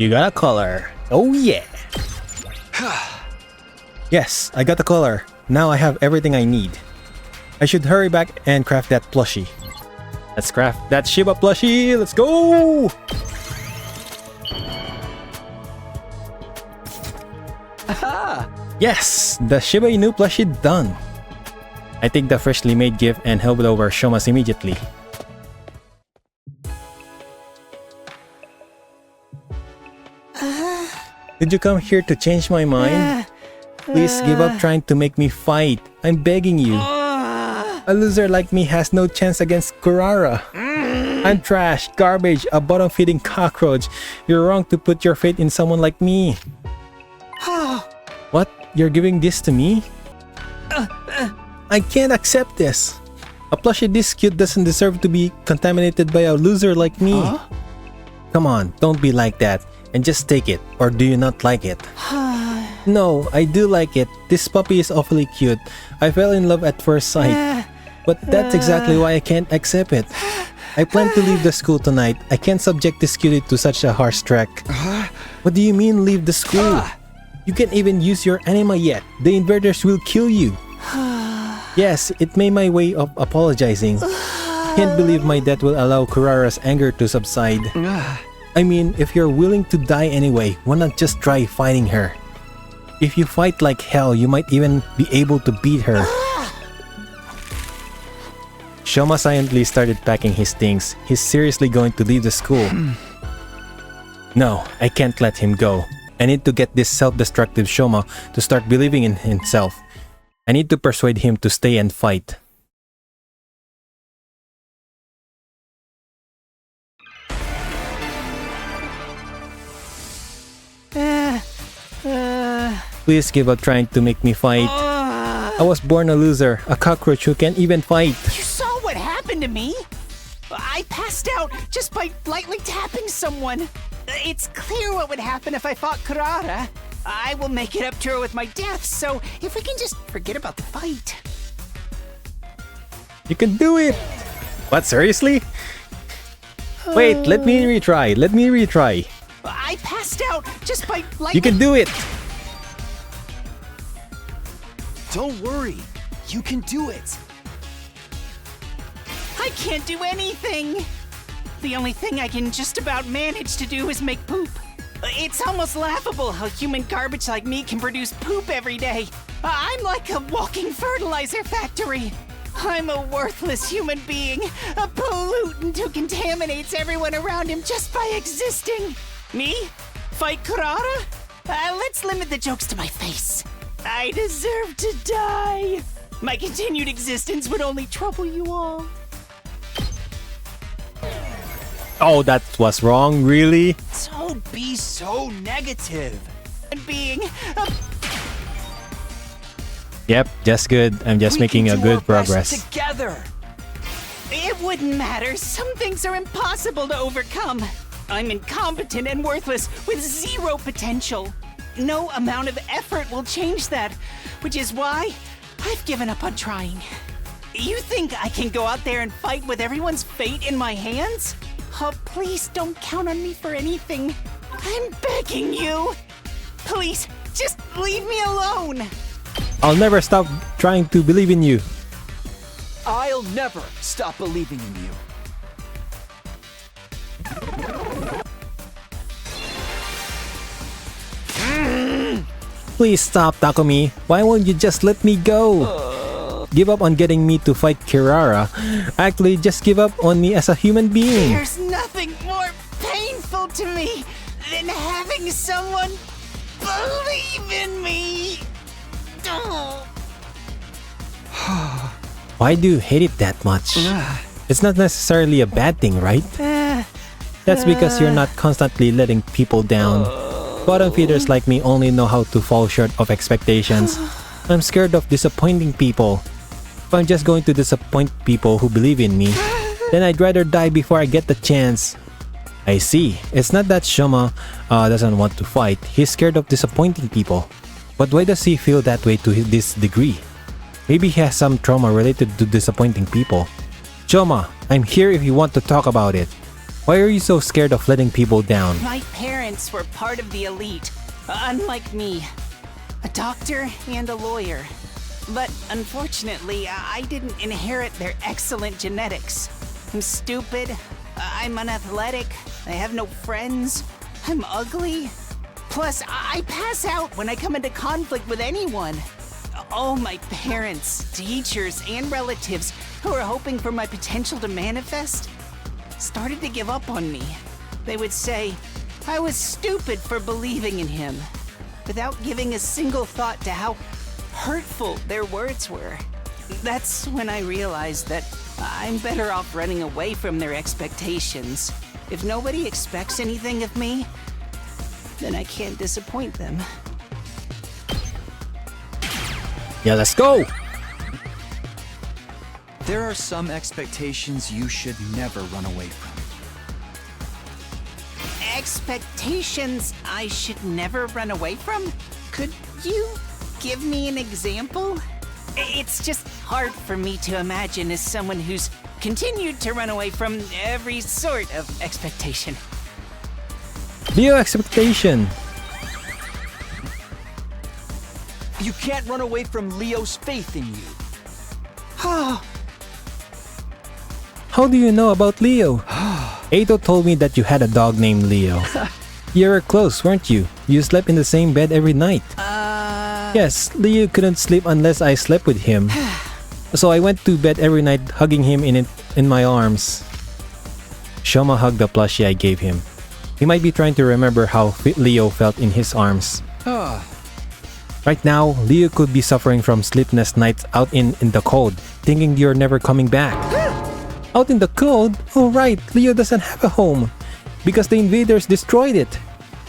You got a color. Oh yeah. Yes, I got the color. Now I have everything I need. I should hurry back and craft that plushie. Let's craft that Shiba plushie. Let's go! Aha! Yes, the Shiba Inu plushie done. I take the freshly made gift and help it over Shomas immediately. Did you come here to change my mind? Please give up trying to make me fight. I'm begging you. A loser like me has no chance against Kurara. I'm trash, garbage, a bottom-feeding cockroach. You're wrong to put your faith in someone like me. What? You're giving this to me? I can't accept this. A plushie this cute doesn't deserve to be contaminated by a loser like me. Come on, don't be like that. And just take it. Or do you not like it? No, I do like it. This puppy is awfully cute. I fell in love at first sight. But that's exactly why I can't accept it. I plan to leave the school tonight. I can't subject this cutie to such a harsh trek. What do you mean leave the school? You can't even use your anima yet. The invaders will kill you. Yes, it made my way of apologizing. Can't believe my death will allow Kurara's anger to subside. I mean, if you're willing to die anyway, why not just try fighting her? If you fight like hell, you might even be able to beat her. Shoma silently started packing his things. He's seriously going to leave the school. No, I can't let him go. I need to get this self-destructive Shoma to start believing in himself. I need to persuade him to stay and fight. Please give up trying to make me fight. I was born a loser, a cockroach who can't even fight. You saw what happened to me? I passed out just by lightly tapping someone. It's clear what would happen if I fought Kurara. I will make it up to her with my death, so if we can just forget about the fight. You can do it! What, seriously? Wait, let me retry. I passed out just by lightly... You can do it! Don't worry. You can do it. I can't do anything. The only thing I can just about manage to do is make poop. It's almost laughable how human garbage like me can produce poop every day. I'm like a walking fertilizer factory. I'm a worthless human being, a pollutant who contaminates everyone around him just by existing. Me? Fight Kurara? Let's limit the jokes to my face. I deserve to die. My continued existence would only trouble you all. Oh, that was wrong, really? Don't be so negative. Being Yep, just good. I'm just making a good progress. Together. It wouldn't matter. Some things are impossible to overcome. I'm incompetent and worthless with zero potential. No amount of effort will change that, which is why I've given up on trying. You think I can go out there and fight with everyone's fate in my hands? Oh, please don't count on me for anything. I'm begging you. Please, just leave me alone. I'll never stop trying to believe in you. I'll never stop believing in you. Please stop, Takumi. Why won't you just let me go? Give up on getting me to fight Kirara. Actually, just give up on me as a human being. There's nothing more painful to me than having someone believe in me. Oh. Why do you hate it that much? It's not necessarily a bad thing, right? That's because you're not constantly letting people down. Bottom feeders like me only know how to fall short of expectations. I'm scared of disappointing people. If I'm just going to disappoint people who believe in me, then I'd rather die before I get the chance. I see. It's not that Shoma doesn't want to fight. He's scared of disappointing people. But why does he feel that way to this degree? Maybe he has some trauma related to disappointing people. Shoma, I'm here if you want to talk about it. Why are you so scared of letting people down? My parents were part of the elite, unlike me. A doctor and a lawyer. But unfortunately, I didn't inherit their excellent genetics. I'm stupid, I'm unathletic, I have no friends, I'm ugly. Plus, I pass out when I come into conflict with anyone. All my parents, teachers, and relatives who were hoping for my potential to manifest started to give up on me. They would say I was stupid for believing in him, without giving a single thought to how hurtful their words were. That's when I realized that I'm better off running away from their expectations. If nobody expects anything of me, then I can't disappoint them. Yeah, let's go! There are some expectations you should never run away from. Expectations I should never run away from? Could you give me an example? It's just hard for me to imagine as someone who's continued to run away from every sort of expectation. Leo expectation. You can't run away from Leo's faith in you. How do you know about Leo? Eito told me that you had a dog named Leo. You were close, weren't you? You slept in the same bed every night. Yes, Leo couldn't sleep unless I slept with him. So I went to bed every night hugging him in my arms. Shoma hugged the plushie I gave him. He might be trying to remember how Leo felt in his arms. Right now, Leo could be suffering from sleepless nights out in the cold, thinking you're never coming back. Out in the cold? Oh right, Leo doesn't have a home. Because the invaders destroyed it.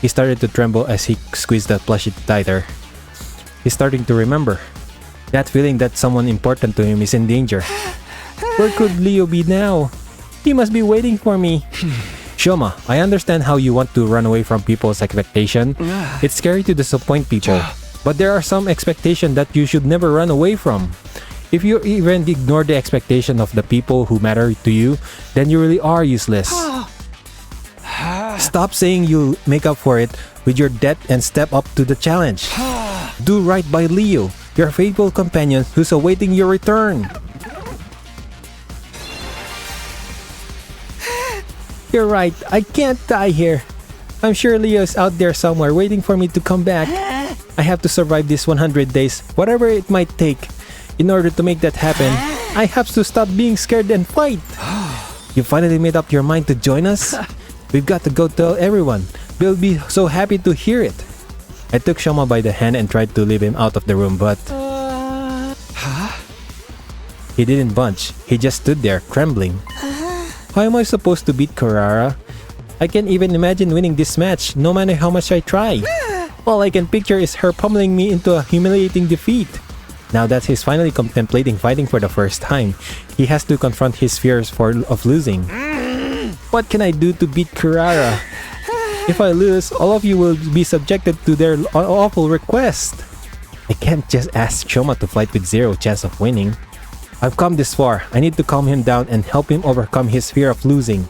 He started to tremble as he squeezed the plushie tighter. He's starting to remember. That feeling that someone important to him is in danger. Where could Leo be now? He must be waiting for me. Shoma, I understand how you want to run away from people's expectation. It's scary to disappoint people. But there are some expectations that you should never run away from. If you even ignore the expectation of the people who matter to you, then you really are useless. Stop saying you'll make up for it with your debt and step up to the challenge. Do right by Leo, your faithful companion who's awaiting your return. You're right, I can't die here. I'm sure Leo's out there somewhere waiting for me to come back. I have to survive these 100 days, whatever it might take. In order to make that happen, I have to stop being scared and fight. You finally made up your mind to join us? We've got to go tell everyone. They'll be so happy to hear it. I took Shoma by the hand and tried to lead him out of the room, but... He didn't budge. He just stood there, trembling. How am I supposed to beat Kurara? I can't even imagine winning this match, no matter how much I try. All I can picture is her pummeling me into a humiliating defeat. Now that he's finally contemplating fighting for the first time, he has to confront his fears of losing. What can I do to beat Kurara? If I lose, all of you will be subjected to their awful request. I can't just ask Shoma to fight with zero chance of winning. I've come this far. I need to calm him down and help him overcome his fear of losing.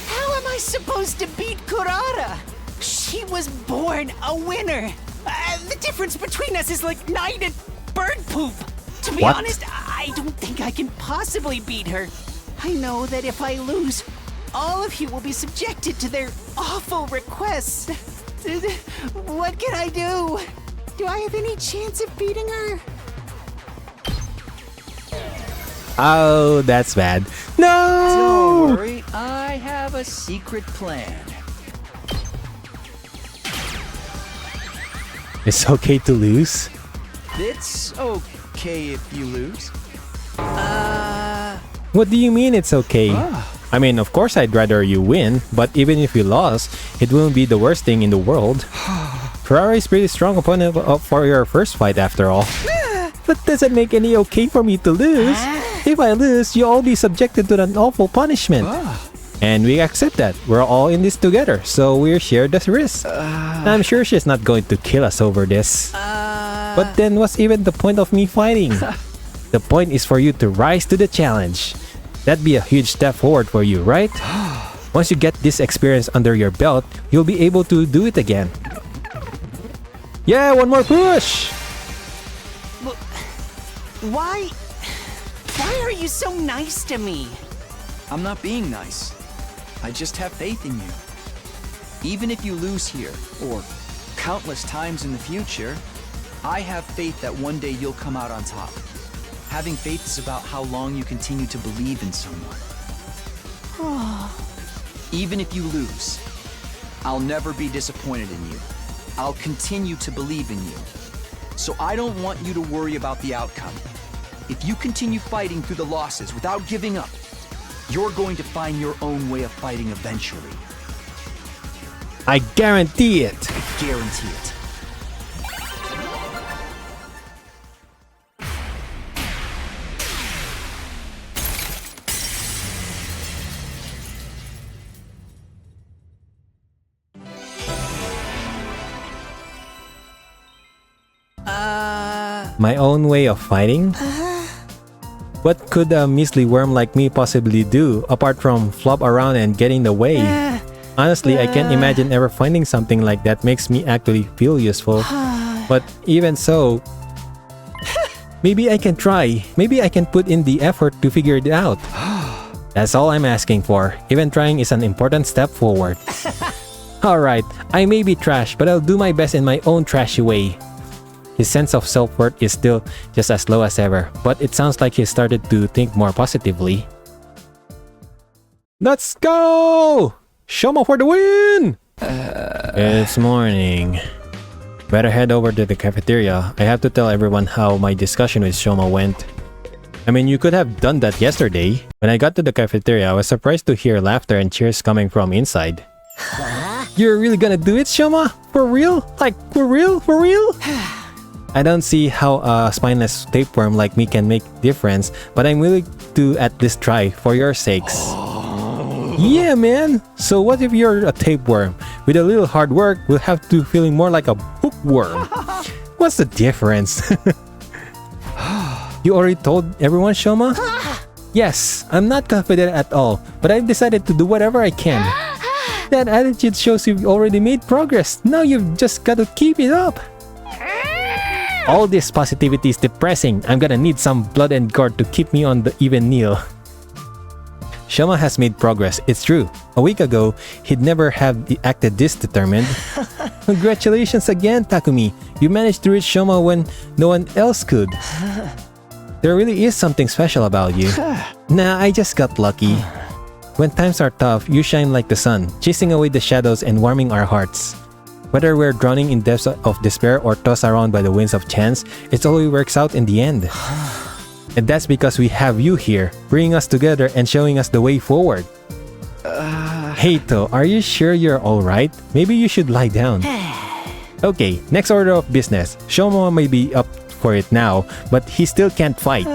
How am I supposed to beat Kurara? She was born a winner. The difference between us is like night and bird poop. To be honest, I don't think I can possibly beat her. I know that if I lose, all of you will be subjected to their awful requests. What can I do? Do I have any chance of beating her? Oh, that's bad. No! Don't worry, I have a secret plan. It's okay to lose? It's okay if you lose. What do you mean it's okay? I mean, of course I'd rather you win, but even if you lost, it wouldn't be the worst thing in the world. Ferrari is pretty strong opponent for your first fight after all. But does it make any okay for me to lose? If I lose, you'll all be subjected to an awful punishment. And we accept that. We're all in this together, so we'll share the risk. I'm sure she's not going to kill us over this. But then what's even the point of me fighting? The point is for you to rise to the challenge. That'd be a huge step forward for you, right? Once you get this experience under your belt, you'll be able to do it again. Yeah, one more push! Why are you so nice to me? I'm not being nice. I just have faith in you. Even if you lose here, or countless times in the future, I have faith that one day you'll come out on top. Having faith is about how long you continue to believe in someone. Even if you lose, I'll never be disappointed in you. I'll continue to believe in you. So I don't want you to worry about the outcome. If you continue fighting through the losses without giving up, you're going to find your own way of fighting eventually. I guarantee it! I guarantee it. My own way of fighting? What could a measly worm like me possibly do, apart from flop around and get in the way? Honestly, I can't imagine ever finding something like that makes me actually feel useful. But even so, maybe I can try. Maybe I can put in the effort to figure it out. That's all I'm asking for. Even trying is an important step forward. Alright, I may be trash, but I'll do my best in my own trashy way. His sense of self-worth is still just as low as ever, but it sounds like he started to think more positively. Let's go! Shoma for the win! It's morning. Better head over to the cafeteria. I have to tell everyone how my discussion with Shoma went. I mean, you could have done that yesterday. When I got to the cafeteria, I was surprised to hear laughter and cheers coming from inside. You're really gonna do it, Shoma? For real? Like, for real? For real? I don't see how a spineless tapeworm like me can make difference, but I'm willing to at least try for your sakes. Yeah, man! So what if you're a tapeworm? With a little hard work, we'll have to feeling more like a hookworm. What's the difference? You already told everyone, Shoma? Yes, I'm not confident at all, but I've decided to do whatever I can. That attitude shows you've already made progress. Now you've just got to keep it up. All this positivity is depressing. I'm gonna need some blood and gore to keep me on the even kneel. Shoma has made progress, it's true. A week ago, he'd never have acted this determined. Congratulations again, Takumi. You managed to reach Shoma when no one else could. There really is something special about you. Nah, I just got lucky. When times are tough, you shine like the sun, chasing away the shadows and warming our hearts. Whether we're drowning in depths of despair or tossed around by the winds of chance, it always works out in the end. And that's because we have you here, bringing us together and showing us the way forward. Hey To, are you sure you're alright? Maybe you should lie down. Okay, next order of business. Shoma may be up for it now, but he still can't fight.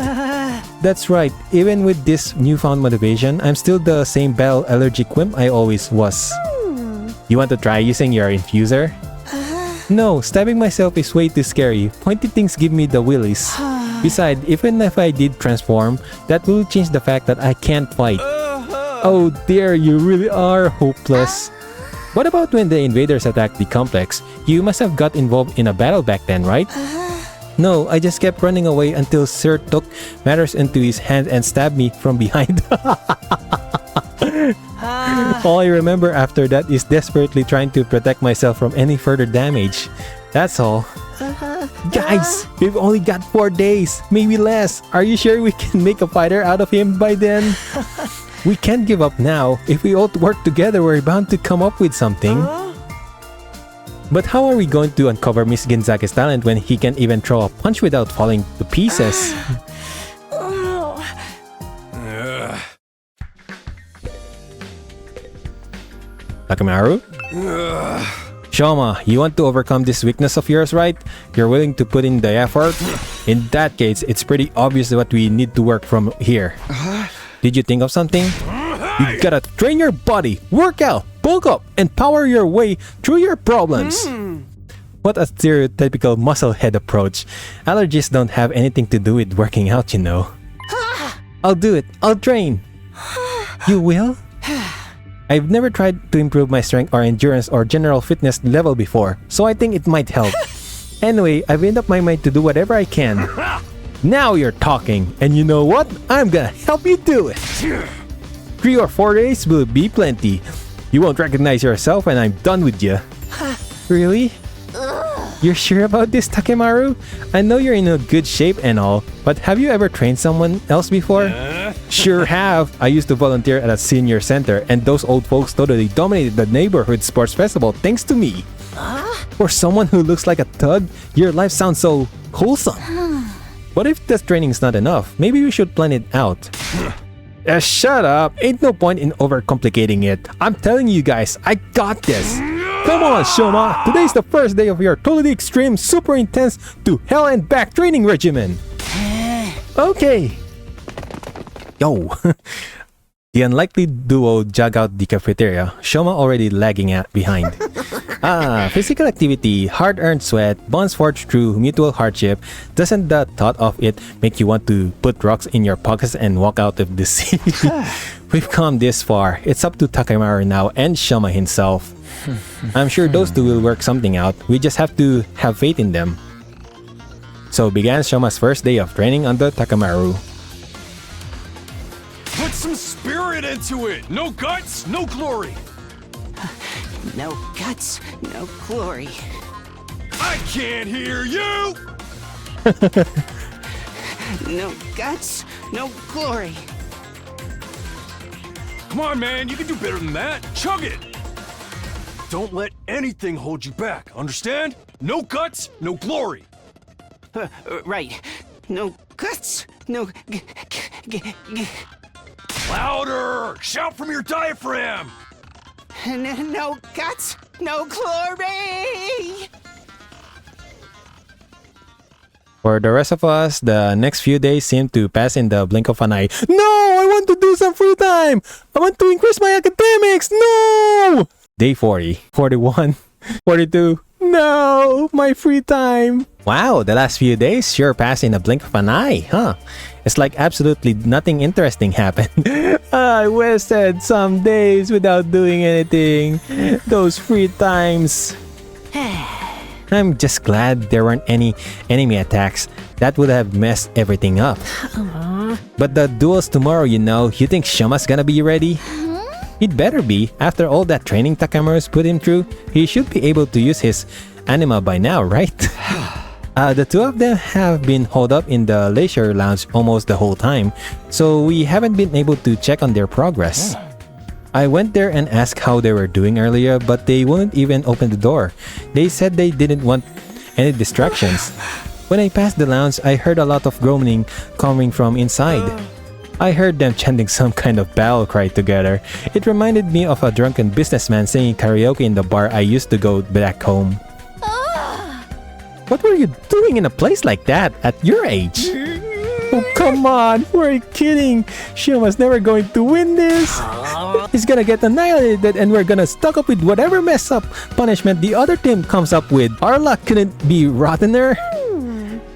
That's right, even with this newfound motivation, I'm still the same battle allergic wimp I always was. You want to try using your infuser? No, stabbing myself is way too scary. Pointy things give me the willies. Besides, even if I did transform, that will change the fact that I can't fight. Oh dear, you really are hopeless. What about when the invaders attacked the complex? You must have got involved in a battle back then, right? No, I just kept running away until Sir took matters into his hands and stabbed me from behind. All I remember after that is desperately trying to protect myself from any further damage. That's all. Guys, we've only got 4 days, maybe less. Are you sure we can make a fighter out of him by then? We can't give up now. If we all work together, we're bound to come up with something. But how are we going to uncover Miss Ginzaki's talent when he can't even throw a punch without falling to pieces? Takamaru? Shoma, you want to overcome this weakness of yours, right? You're willing to put in the effort? In that case, it's pretty obvious what we need to work from here. Did you think of something? You gotta train your body, work out, bulk up, and power your way through your problems. What a stereotypical muscle-head approach. Allergies don't have anything to do with working out, you know. I'll do it. I'll train. You will? I've never tried to improve my strength or endurance or general fitness level before, so I think it might help. Anyway, I've made up my mind to do whatever I can. Now you're talking, and you know what? I'm gonna help you do it. 3 or 4 days will be plenty. You won't recognize yourself when I'm done with you. Really? You're sure about this, Takemaru? I know you're in a good shape and all, but have you ever trained someone else before? Sure have. I used to volunteer at a senior center, and those old folks totally dominated the neighborhood sports festival thanks to me. For someone who looks like a thug, your life sounds so wholesome. What if this training's not enough? Maybe we should plan it out. Shut up. Ain't no point in overcomplicating it. I'm telling you guys, I got this. Come on, Shoma. Today's the first day of your totally extreme, super intense to hell and back training regimen. Okay. Yo. The unlikely duo jog out the cafeteria, Shoma already lagging behind. Physical activity, hard-earned sweat, bonds forged through mutual hardship. Doesn't the thought of it make you want to put rocks in your pockets and walk out of the city? We've come this far. It's up to Takemaru now and Shoma himself. I'm sure those two will work something out. We just have to have faith in them. So began Shoma's first day of training under Takemaru. Put some spirit into it! No guts, no glory! No guts, no glory. I can't hear you! No guts, no glory. Come on, man, you can do better than that. Chug it! Don't let anything hold you back, understand? No guts, no glory! Right. No guts, no Louder! Shout from your diaphragm! no guts, no glory! For the rest of us, the next few days seem to pass in the blink of an eye. No! I want to do some free time! I want to increase my academics! No! Day 40, 41, 42. No! My free time! Wow, the last few days sure passed in a blink of an eye, huh? It's like absolutely nothing interesting happened. I wasted some days without doing anything. Those free times. I'm just glad there weren't any enemy attacks. That would have messed everything up. But the duels tomorrow, you know, you think Shoma's gonna be ready? He'd better be. After all that training Takemaru's put him through, he should be able to use his anima by now, right? The two of them have been holed up in the leisure lounge almost the whole time, so we haven't been able to check on their progress. I went there and asked how they were doing earlier, but they wouldn't even open the door. They said they didn't want any distractions. When I passed the lounge, I heard a lot of groaning coming from inside. I heard them chanting some kind of battle cry together. It reminded me of a drunken businessman singing karaoke in the bar I used to go back home. What were you doing in a place like that at your age? Oh, come on! Who are you kidding? Shoma's never going to win this! He's gonna get annihilated and we're gonna stuck up with whatever mess up punishment the other team comes up with. Our luck couldn't be rottener.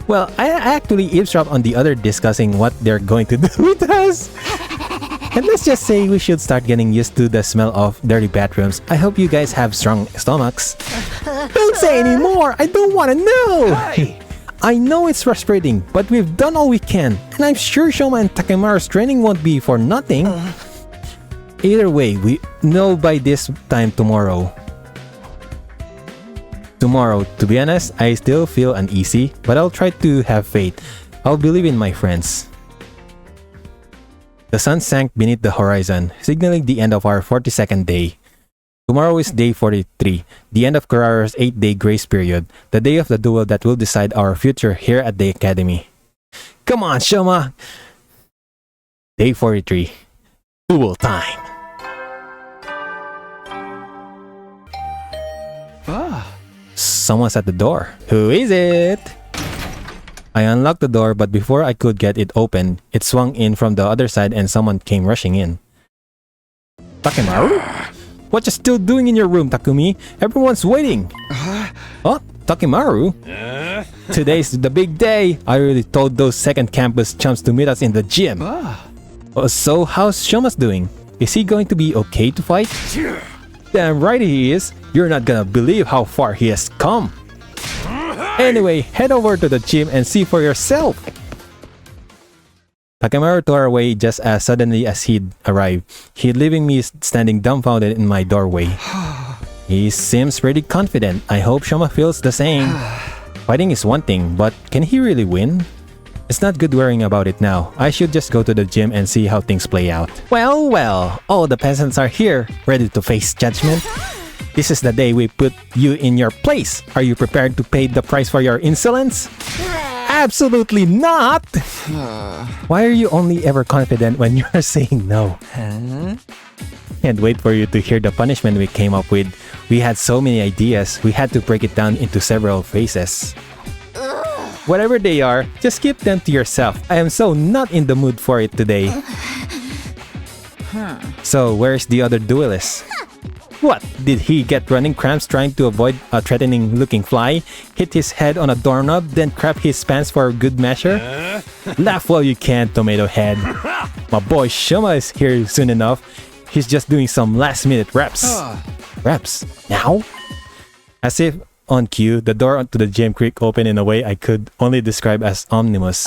Well, I actually eavesdropped on the other discussing what they're going to do with us. And let's just say we should start getting used to the smell of dirty bathrooms. I hope you guys have strong stomachs. Don't say any more! I don't want to know! Hey! I know it's frustrating, but we've done all we can. And I'm sure Shoma and Takemaru's training won't be for nothing. Either way, we know by this time tomorrow. To be honest, I still feel uneasy, but I'll try to have faith. I'll believe in my friends. The sun sank beneath the horizon, signaling the end of our 42nd day. Tomorrow is day 43, the end of Kuraro's 8-day grace period, the day of the duel that will decide our future here at the academy. Come on, Shoma! Day 43. Duel time! Someone's at the door. Who is it? I unlocked the door, but before I could get it open, it swung in from the other side and someone came rushing in. Takemaru? What you still doing in your room, Takumi? Everyone's waiting. Oh, Takemaru? Today's the big day. I already told those second campus chumps to meet us in the gym. So how's Shoma's doing? Is he going to be okay to fight? Damn right he is. You're not gonna believe how far he has come. Anyway, head over to the gym and see for yourself. Takemaru tore away just as suddenly as he'd arrived, he leaving me standing dumbfounded in my doorway. He seems pretty confident. I hope Shoma feels the same. Fighting is one thing, but can he really win? It's not good worrying about it now. I should just go to the gym and see how things play out. Well, well, all the peasants are here, ready to face judgment. This is the day we put you in your place. Are you prepared to pay the price for your insolence? Absolutely not! Why are you only ever confident when you're saying no? Can't wait for you to hear the punishment we came up with. We had so many ideas, we had to break it down into several phases. Whatever they are, just keep them to yourself. I am so not in the mood for it today. So, where's the other duelist? What? Did he get running cramps trying to avoid a threatening-looking fly? Hit his head on a doorknob, then crap his pants for good measure? Laugh while you can, tomato head. My boy Shoma is here soon enough. He's just doing some last-minute reps. Reps? Now? As if on cue, the door to the gym creaked open in a way I could only describe as ominous.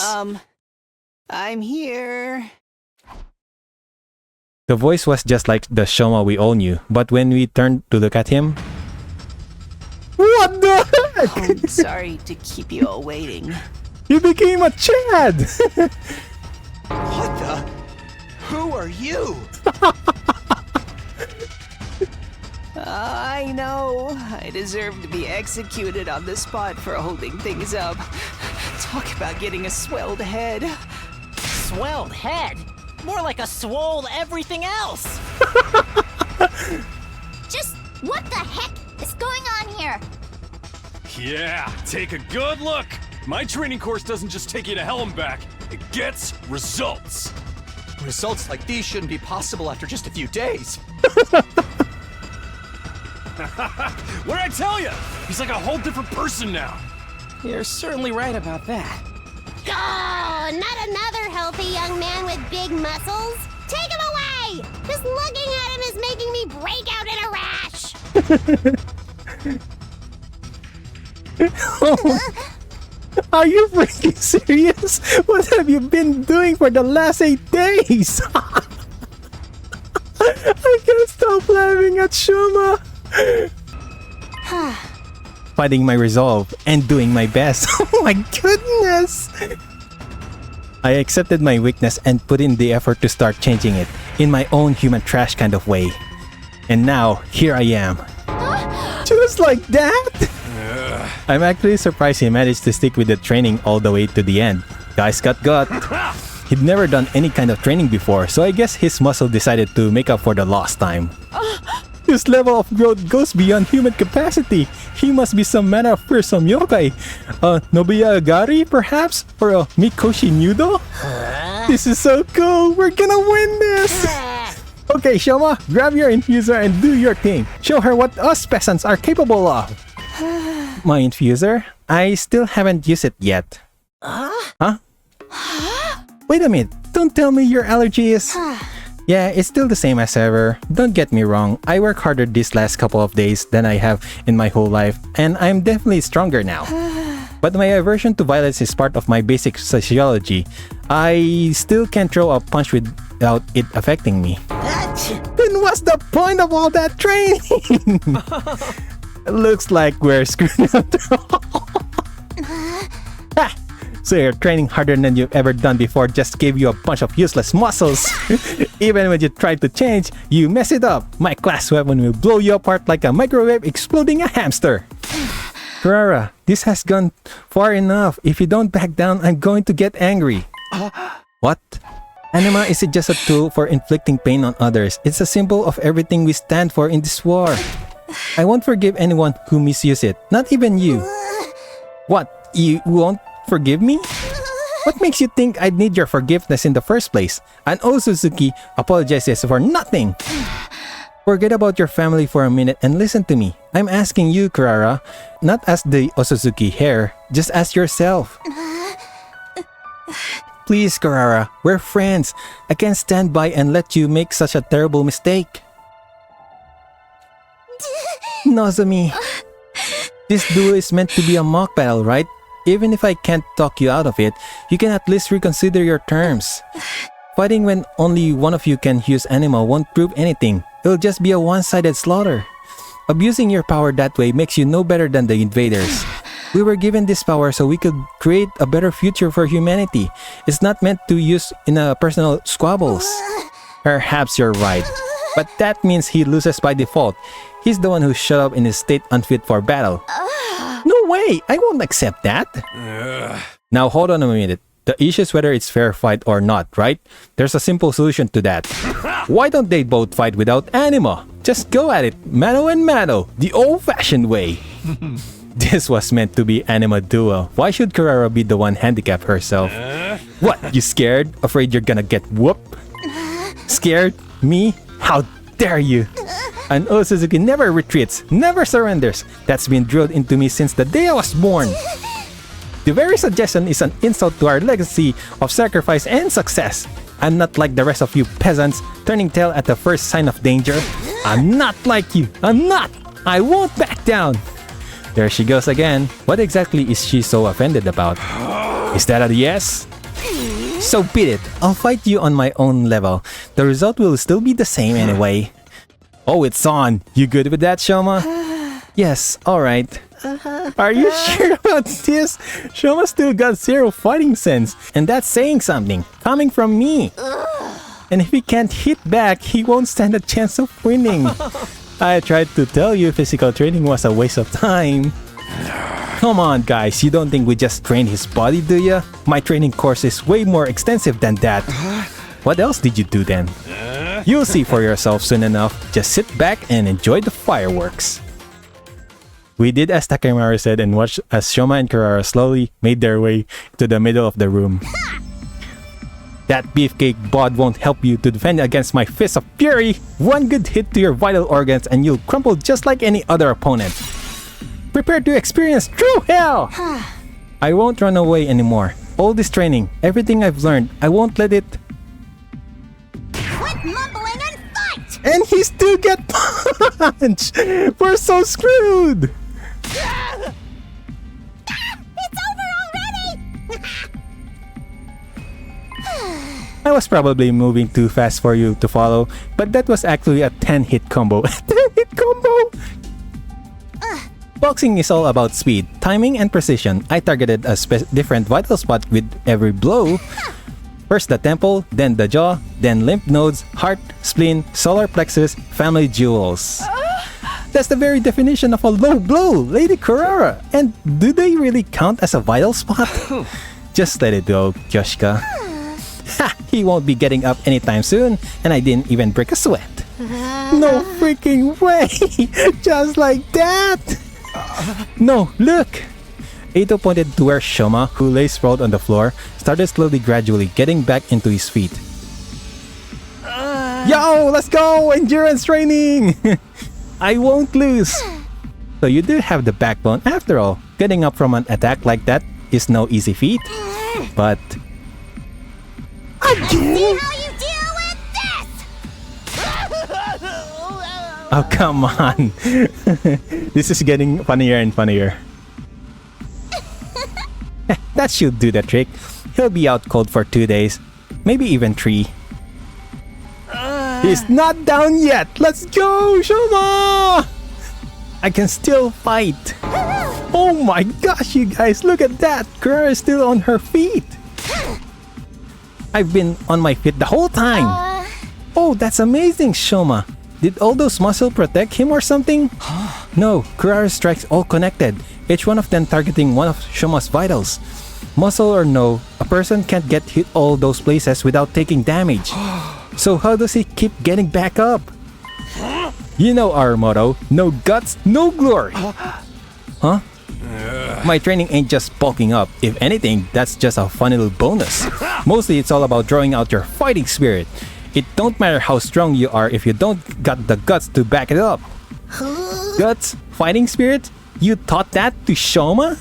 I'm here. The voice was just like the Shoma we all knew, but when we turned to look at him... What the heck? Oh, sorry to keep you all waiting. You became a Chad! What the? Who are you? I know. I deserve to be executed on the spot for holding things up. Talk about getting a swelled head. Swelled head? More like a swole everything else. Just what the heck is going on here? Yeah, take a good look. My training course doesn't just take you to hell and back. It gets results. Results like these shouldn't be possible after just a few days. What did I tell you? He's like a whole different person now. You're certainly right about that. Oh, not another healthy young man with big muscles. Take him away! Just looking at him is making me break out in a rash. Are you freaking serious? What have you been doing for the last 8 days? I can't stop laughing at Shoma. Fighting my resolve and doing my best. Oh my goodness! I accepted my weakness and put in the effort to start changing it in my own human trash kind of way. And now, here I am. Just like that? I'm actually surprised he managed to stick with the training all the way to the end. Guy's got gut. He'd never done any kind of training before, so I guess his muscle decided to make up for the lost time. His level of growth goes beyond human capacity. He must be some manner of fearsome yokai. Nobuya Agari, perhaps? Or a Mikoshi Nudo? This is so cool! We're gonna win this! Okay, Shoma, grab your infuser and do your thing. Show her what us peasants are capable of. My infuser? I still haven't used it yet. Huh? Wait a minute, don't tell me your allergy is... Yeah, it's still the same as ever. Don't get me wrong, I work harder these last couple of days than I have in my whole life, and I'm definitely stronger now. But my aversion to violence is part of my basic sociology. I still can't throw a punch without it affecting me. Then what's the point of all that training? Looks like we're screwed up. So your training harder than you've ever done before just gave you a bunch of useless muscles. Even when you try to change, you mess it up. My class weapon will blow you apart like a microwave exploding a hamster. Kurara, this has gone far enough. If you don't back down, I'm going to get angry. What? Anima isn't just a tool for inflicting pain on others. It's a symbol of everything we stand for in this war. I won't forgive anyone who misuses it. Not even you. What? You won't forgive me? What makes you think I'd need your forgiveness in the first place? An Osuzuki apologizes for nothing. Forget about your family for a minute and listen to me. I'm asking you, Kurara, not as the Osuzuki heir, just as yourself. please, Karara. We're friends. I can't stand by and let you make such a terrible mistake. Nozomi, this duel is meant to be a mock battle, right? Even if I can't talk you out of it, you can at least reconsider your terms. Fighting when only one of you can use anima won't prove anything. It'll just be a one-sided slaughter. Abusing your power that way makes you no better than the invaders. We were given this power so we could create a better future for humanity. It's not meant to use in a personal squabbles. Perhaps you're right, but that means he loses by default. He's the one who showed up in his state unfit for battle. No way! I won't accept that! Now hold on a minute. The issue is whether it's fair fight or not, right? There's a simple solution to that. Why don't they both fight without anima? Just go at it, mano and mano, the old-fashioned way. This was meant to be anima duel. Why should Karara be the one handicap herself? What, you scared? Afraid you're gonna get whooped? Scared? Me? How dare you? An Osuzuki never retreats, never surrenders. That's been drilled into me since the day I was born. The very suggestion is an insult to our legacy of sacrifice and success. I'm not like the rest of you peasants, turning tail at the first sign of danger. I'm not like you. I'm not. I won't back down. There she goes again. What exactly is she so offended about? Is that a yes? So beat it. I'll fight you on my own level. The result will still be the same anyway. Oh, it's on. You good with that, Shoma? Yes, alright. Are you sure about this? Shoma still got zero fighting sense, and that's saying something, coming from me. And if he can't hit back, he won't stand a chance of winning. I tried to tell you physical training was a waste of time. Come on guys, you don't think we just trained his body, do ya? My training course is way more extensive than that. What else did you do then? You'll see for yourself soon enough. Just sit back and enjoy the fireworks. We did as Takemaru said and watched as Shoma and Karara slowly made their way to the middle of the room. That beefcake bod won't help you to defend against my fist of fury. One good hit to your vital organs and you'll crumple just like any other opponent. Prepare to experience true hell! I won't run away anymore. All this training, everything I've learned, I won't let it... Quit mumbling and fight! And he still get punched! We're so screwed! It's over already! I was probably moving too fast for you to follow, but that was actually a 10-hit combo. 10-hit combo! Boxing is all about speed, timing, and precision. I targeted a different vital spot with every blow. First the temple, then the jaw, then lymph nodes, heart, spleen, solar plexus, family jewels. That's the very definition of a low blow, Lady Karara. And do they really count as a vital spot? Just let it go, Kyoshika. Ha! He won't be getting up anytime soon, and I didn't even break a sweat. No freaking way! Just like that! No, look! Eito pointed to where Shoma, who lay sprawled on the floor, started slowly gradually getting back into his feet. Yo, let's go! Endurance training! I won't lose! So you do have the backbone after all. Getting up from an attack like that is no easy feat. But... See how you deal with this! Oh, come on! This is getting funnier and funnier. That should do the trick. He'll be out cold for 2 days. Maybe even 3. He's not down yet! Let's go, Shoma! I can still fight! Oh my gosh, you guys, look at that! Karara is still on her feet! I've been on my feet the whole time! Oh, that's amazing, Shoma! Did all those muscles protect him or something? No, Karara's strikes all connected, each one of them targeting one of Shoma's vitals. Muscle or no, a person can't get hit all those places without taking damage. So how does he keep getting back up? You know our motto, no guts, no glory. Huh? My training ain't just bulking up. If anything, that's just a fun little bonus. Mostly it's all about drawing out your fighting spirit. It don't matter how strong you are if you don't got the guts to back it up. Guts? Fighting spirit? You taught that to Shoma?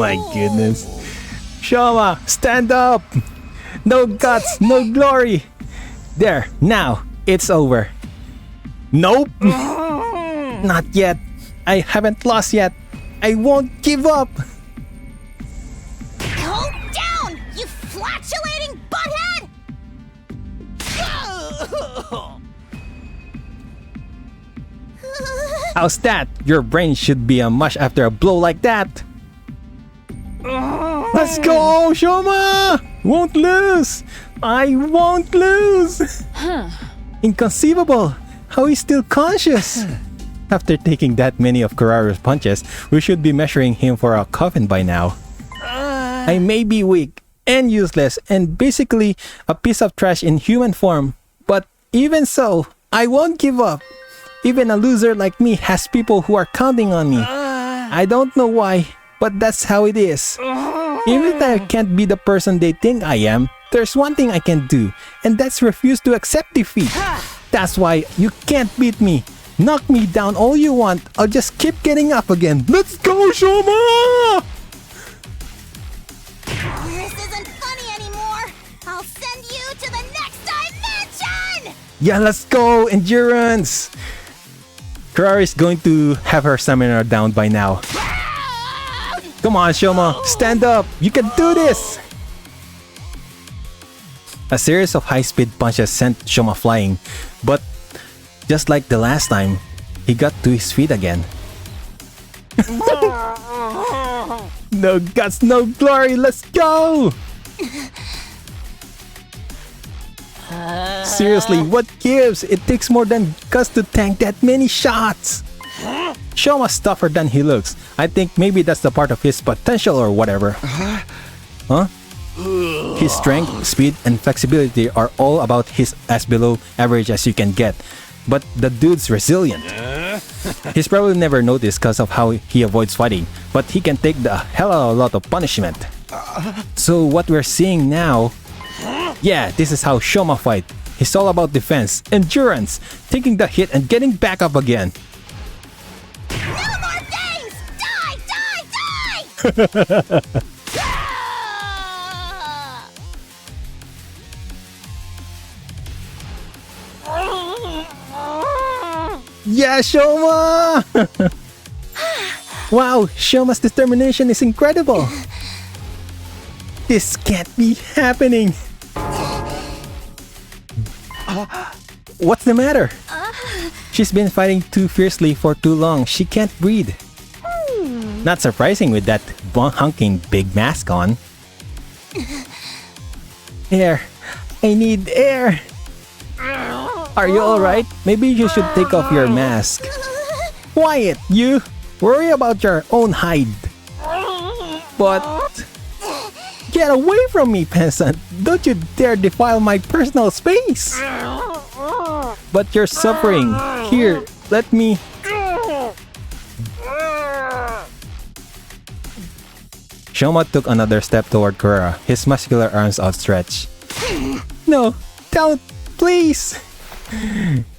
my goodness. Shoma, stand up! No guts, no glory! There, now, it's over. Nope! Not yet. I haven't lost yet. I won't give up! Go down, you flatulating butthead! How's that? Your brain should be a mush after a blow like that. Let's go, Shoma! Won't lose! I won't lose! Inconceivable! How he's still conscious! After taking that many of Kuraru's punches, we should be measuring him for a coffin by now. I may be weak and useless and basically a piece of trash in human form, but even so, I won't give up. Even a loser like me has people who are counting on me. I don't know why, but that's how it is. Even if I can't be the person they think I am, there's one thing I can do, and that's refuse to accept defeat. That's why you can't beat me. Knock me down all you want, I'll just keep getting up again. Let's go, Shoma! This isn't funny anymore. I'll send you to the next dimension! Yeah, let's go, endurance! Kurari's going to have her stamina down by now. Come on, Shoma, stand up! You can do this! A series of high-speed punches sent Shoma flying, but just like the last time, he got to his feet again. No guts, no glory, let's go! Seriously, what gives? It takes more than guts to tank that many shots! Shoma's tougher than he looks. I think maybe that's the part of his potential or whatever. Huh? His strength, speed, and flexibility are all about his as below average as you can get. But the dude's resilient. He's probably never noticed because of how he avoids fighting, but he can take the hell of a lot of punishment. So what we're seeing now... Yeah, this is how Shoma fight. He's all about defense, endurance, taking the hit and getting back up again. No more things! Die, die, die! Yeah, Shoma! Wow, Shoma's determination is incredible. This can't be happening. What's the matter? She's been fighting too fiercely for too long. She can't breathe. Not surprising with that honking big mask on. Air. I need air. Are you alright? Maybe you should take off your mask. Quiet, you! Worry about your own hide. But... Get away from me, peasant! Don't you dare defile my personal space! But you're suffering. Here, let me... Shoma took another step toward Kurara, his muscular arms outstretched. No, don't, please!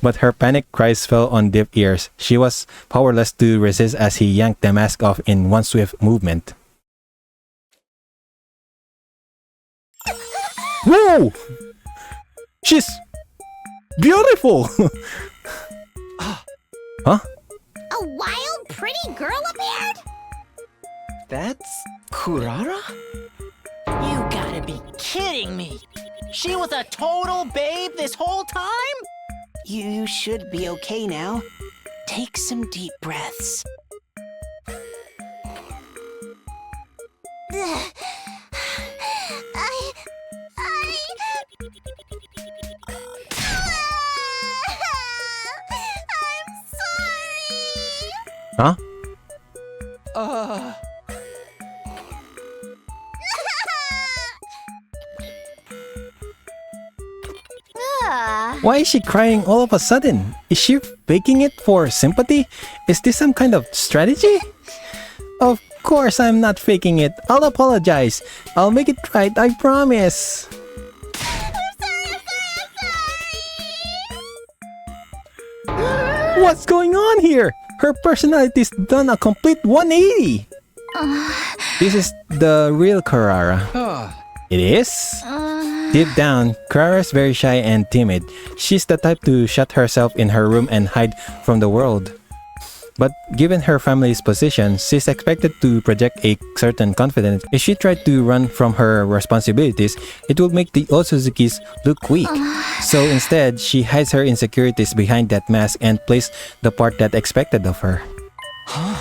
But her panic cries fell on deaf ears. She was powerless to resist as he yanked the mask off in one swift movement. Whoa! She's beautiful! Huh? A wild, pretty girl appeared? That's Kurara? You gotta be kidding me! She was a total babe this whole time? You should be okay now. Take some deep breaths. I'm sorry. Huh? Why is she crying all of a sudden? Is she faking it for sympathy? Is this some kind of strategy? Of course I'm not faking it. I'll apologize. I'll make it right, I promise. What's going on here? Her personality's done a complete 180. This is the real Kurara. It is? Deep down, Kurara is very shy and timid. She's the type to shut herself in her room and hide from the world. But given her family's position, she's expected to project a certain confidence. If she tried to run from her responsibilities, it would make the Otsuzukis look weak. So instead, she hides her insecurities behind that mask and plays the part that expected of her.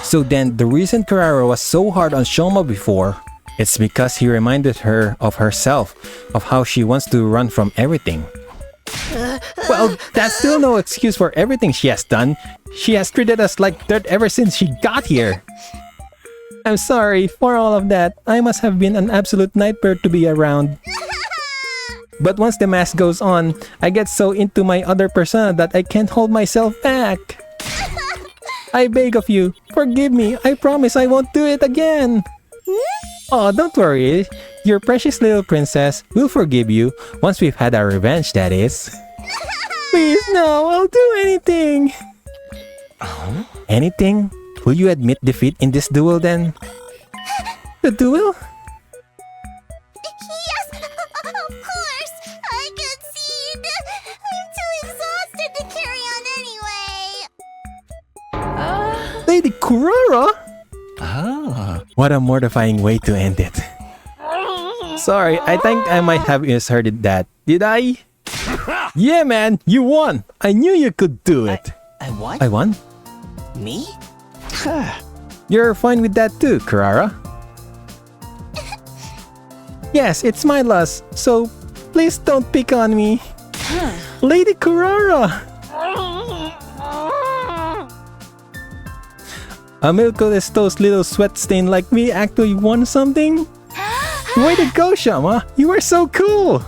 So then, the reason Kurara was so hard on Shoma before, it's because he reminded her of herself, of how she wants to run from everything. Well, that's still no excuse for everything she has done. She has treated us like dirt ever since she got here. I'm sorry for all of that. I must have been an absolute nightmare to be around. But once the mask goes on, I get so into my other persona that I can't hold myself back. I beg of you, forgive me. I promise I won't do it again. Oh, don't worry. Your precious little princess will forgive you once we've had our revenge, that is. Please, no, I'll do anything. Anything? Will you admit defeat in this duel then? The duel? Yes, of course. I concede. I'm too exhausted to carry on anyway. Lady Kurara? What a mortifying way to end it. Sorry, I think I might have misheard that. Did I? Yeah, man, you won. I knew you could do it. I what? I won? Me? You're fine with that too, Kurara. Yes, it's my loss, so please don't pick on me. Lady Kurara! A Milko Toast little sweat stain like me actually won something? Way to go, Shama! You are so cool!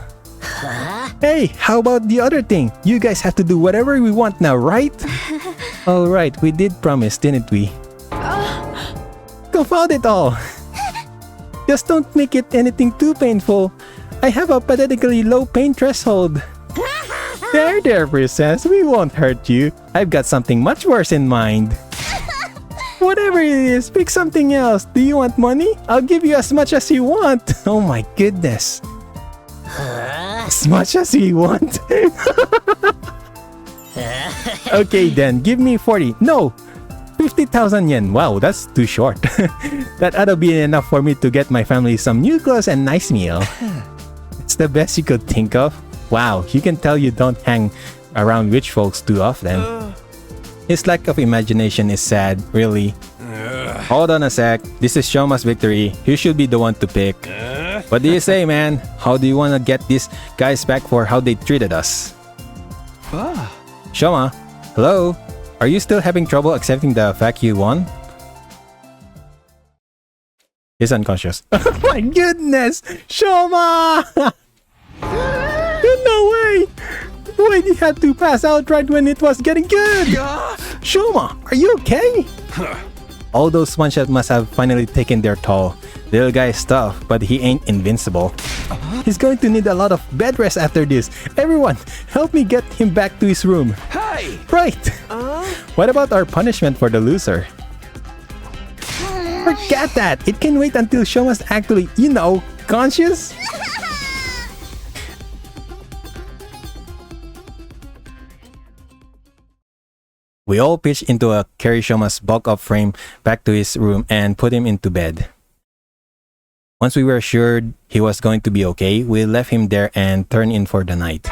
Hey, how about the other thing? You guys have to do whatever we want now, right? Alright, we did promise, didn't we? Confound it all! Just don't make it anything too painful. I have a pathetically low pain threshold. There, princess. We won't hurt you. I've got something much worse in mind. Whatever it is, pick something else. Do you want money? I'll give you as much as you want. Oh my goodness. As much as you want? Okay then, give me 40. No! 50,000 yen. Wow, that's too short. That ought to be enough for me to get my family some new clothes and nice meal. It's the best you could think of. Wow, you can tell you don't hang around rich folks too often. His lack of imagination is sad, really. Hold on a sec. This is Shoma's victory. You should be the one to pick. What do you say, man? How do you want to get these guys back for how they treated us? Shoma, hello? Are you still having trouble accepting the fact you won? He's unconscious. Oh my goodness! Shoma! No way! Why did you have to pass out right when it was getting good? Shoma, are you okay? All those one-shots must have finally taken their toll. Little guy is tough, but he ain't invincible. He's going to need a lot of bed rest after this. Everyone, help me get him back to his room. Hey! Right! What about our punishment for the loser? Forget that! It can wait until Shoma's actually, conscious? We all pitched into a carry Shoma's bulk-up frame back to his room and put him into bed. Once we were assured he was going to be okay, we left him there and turned in for the night.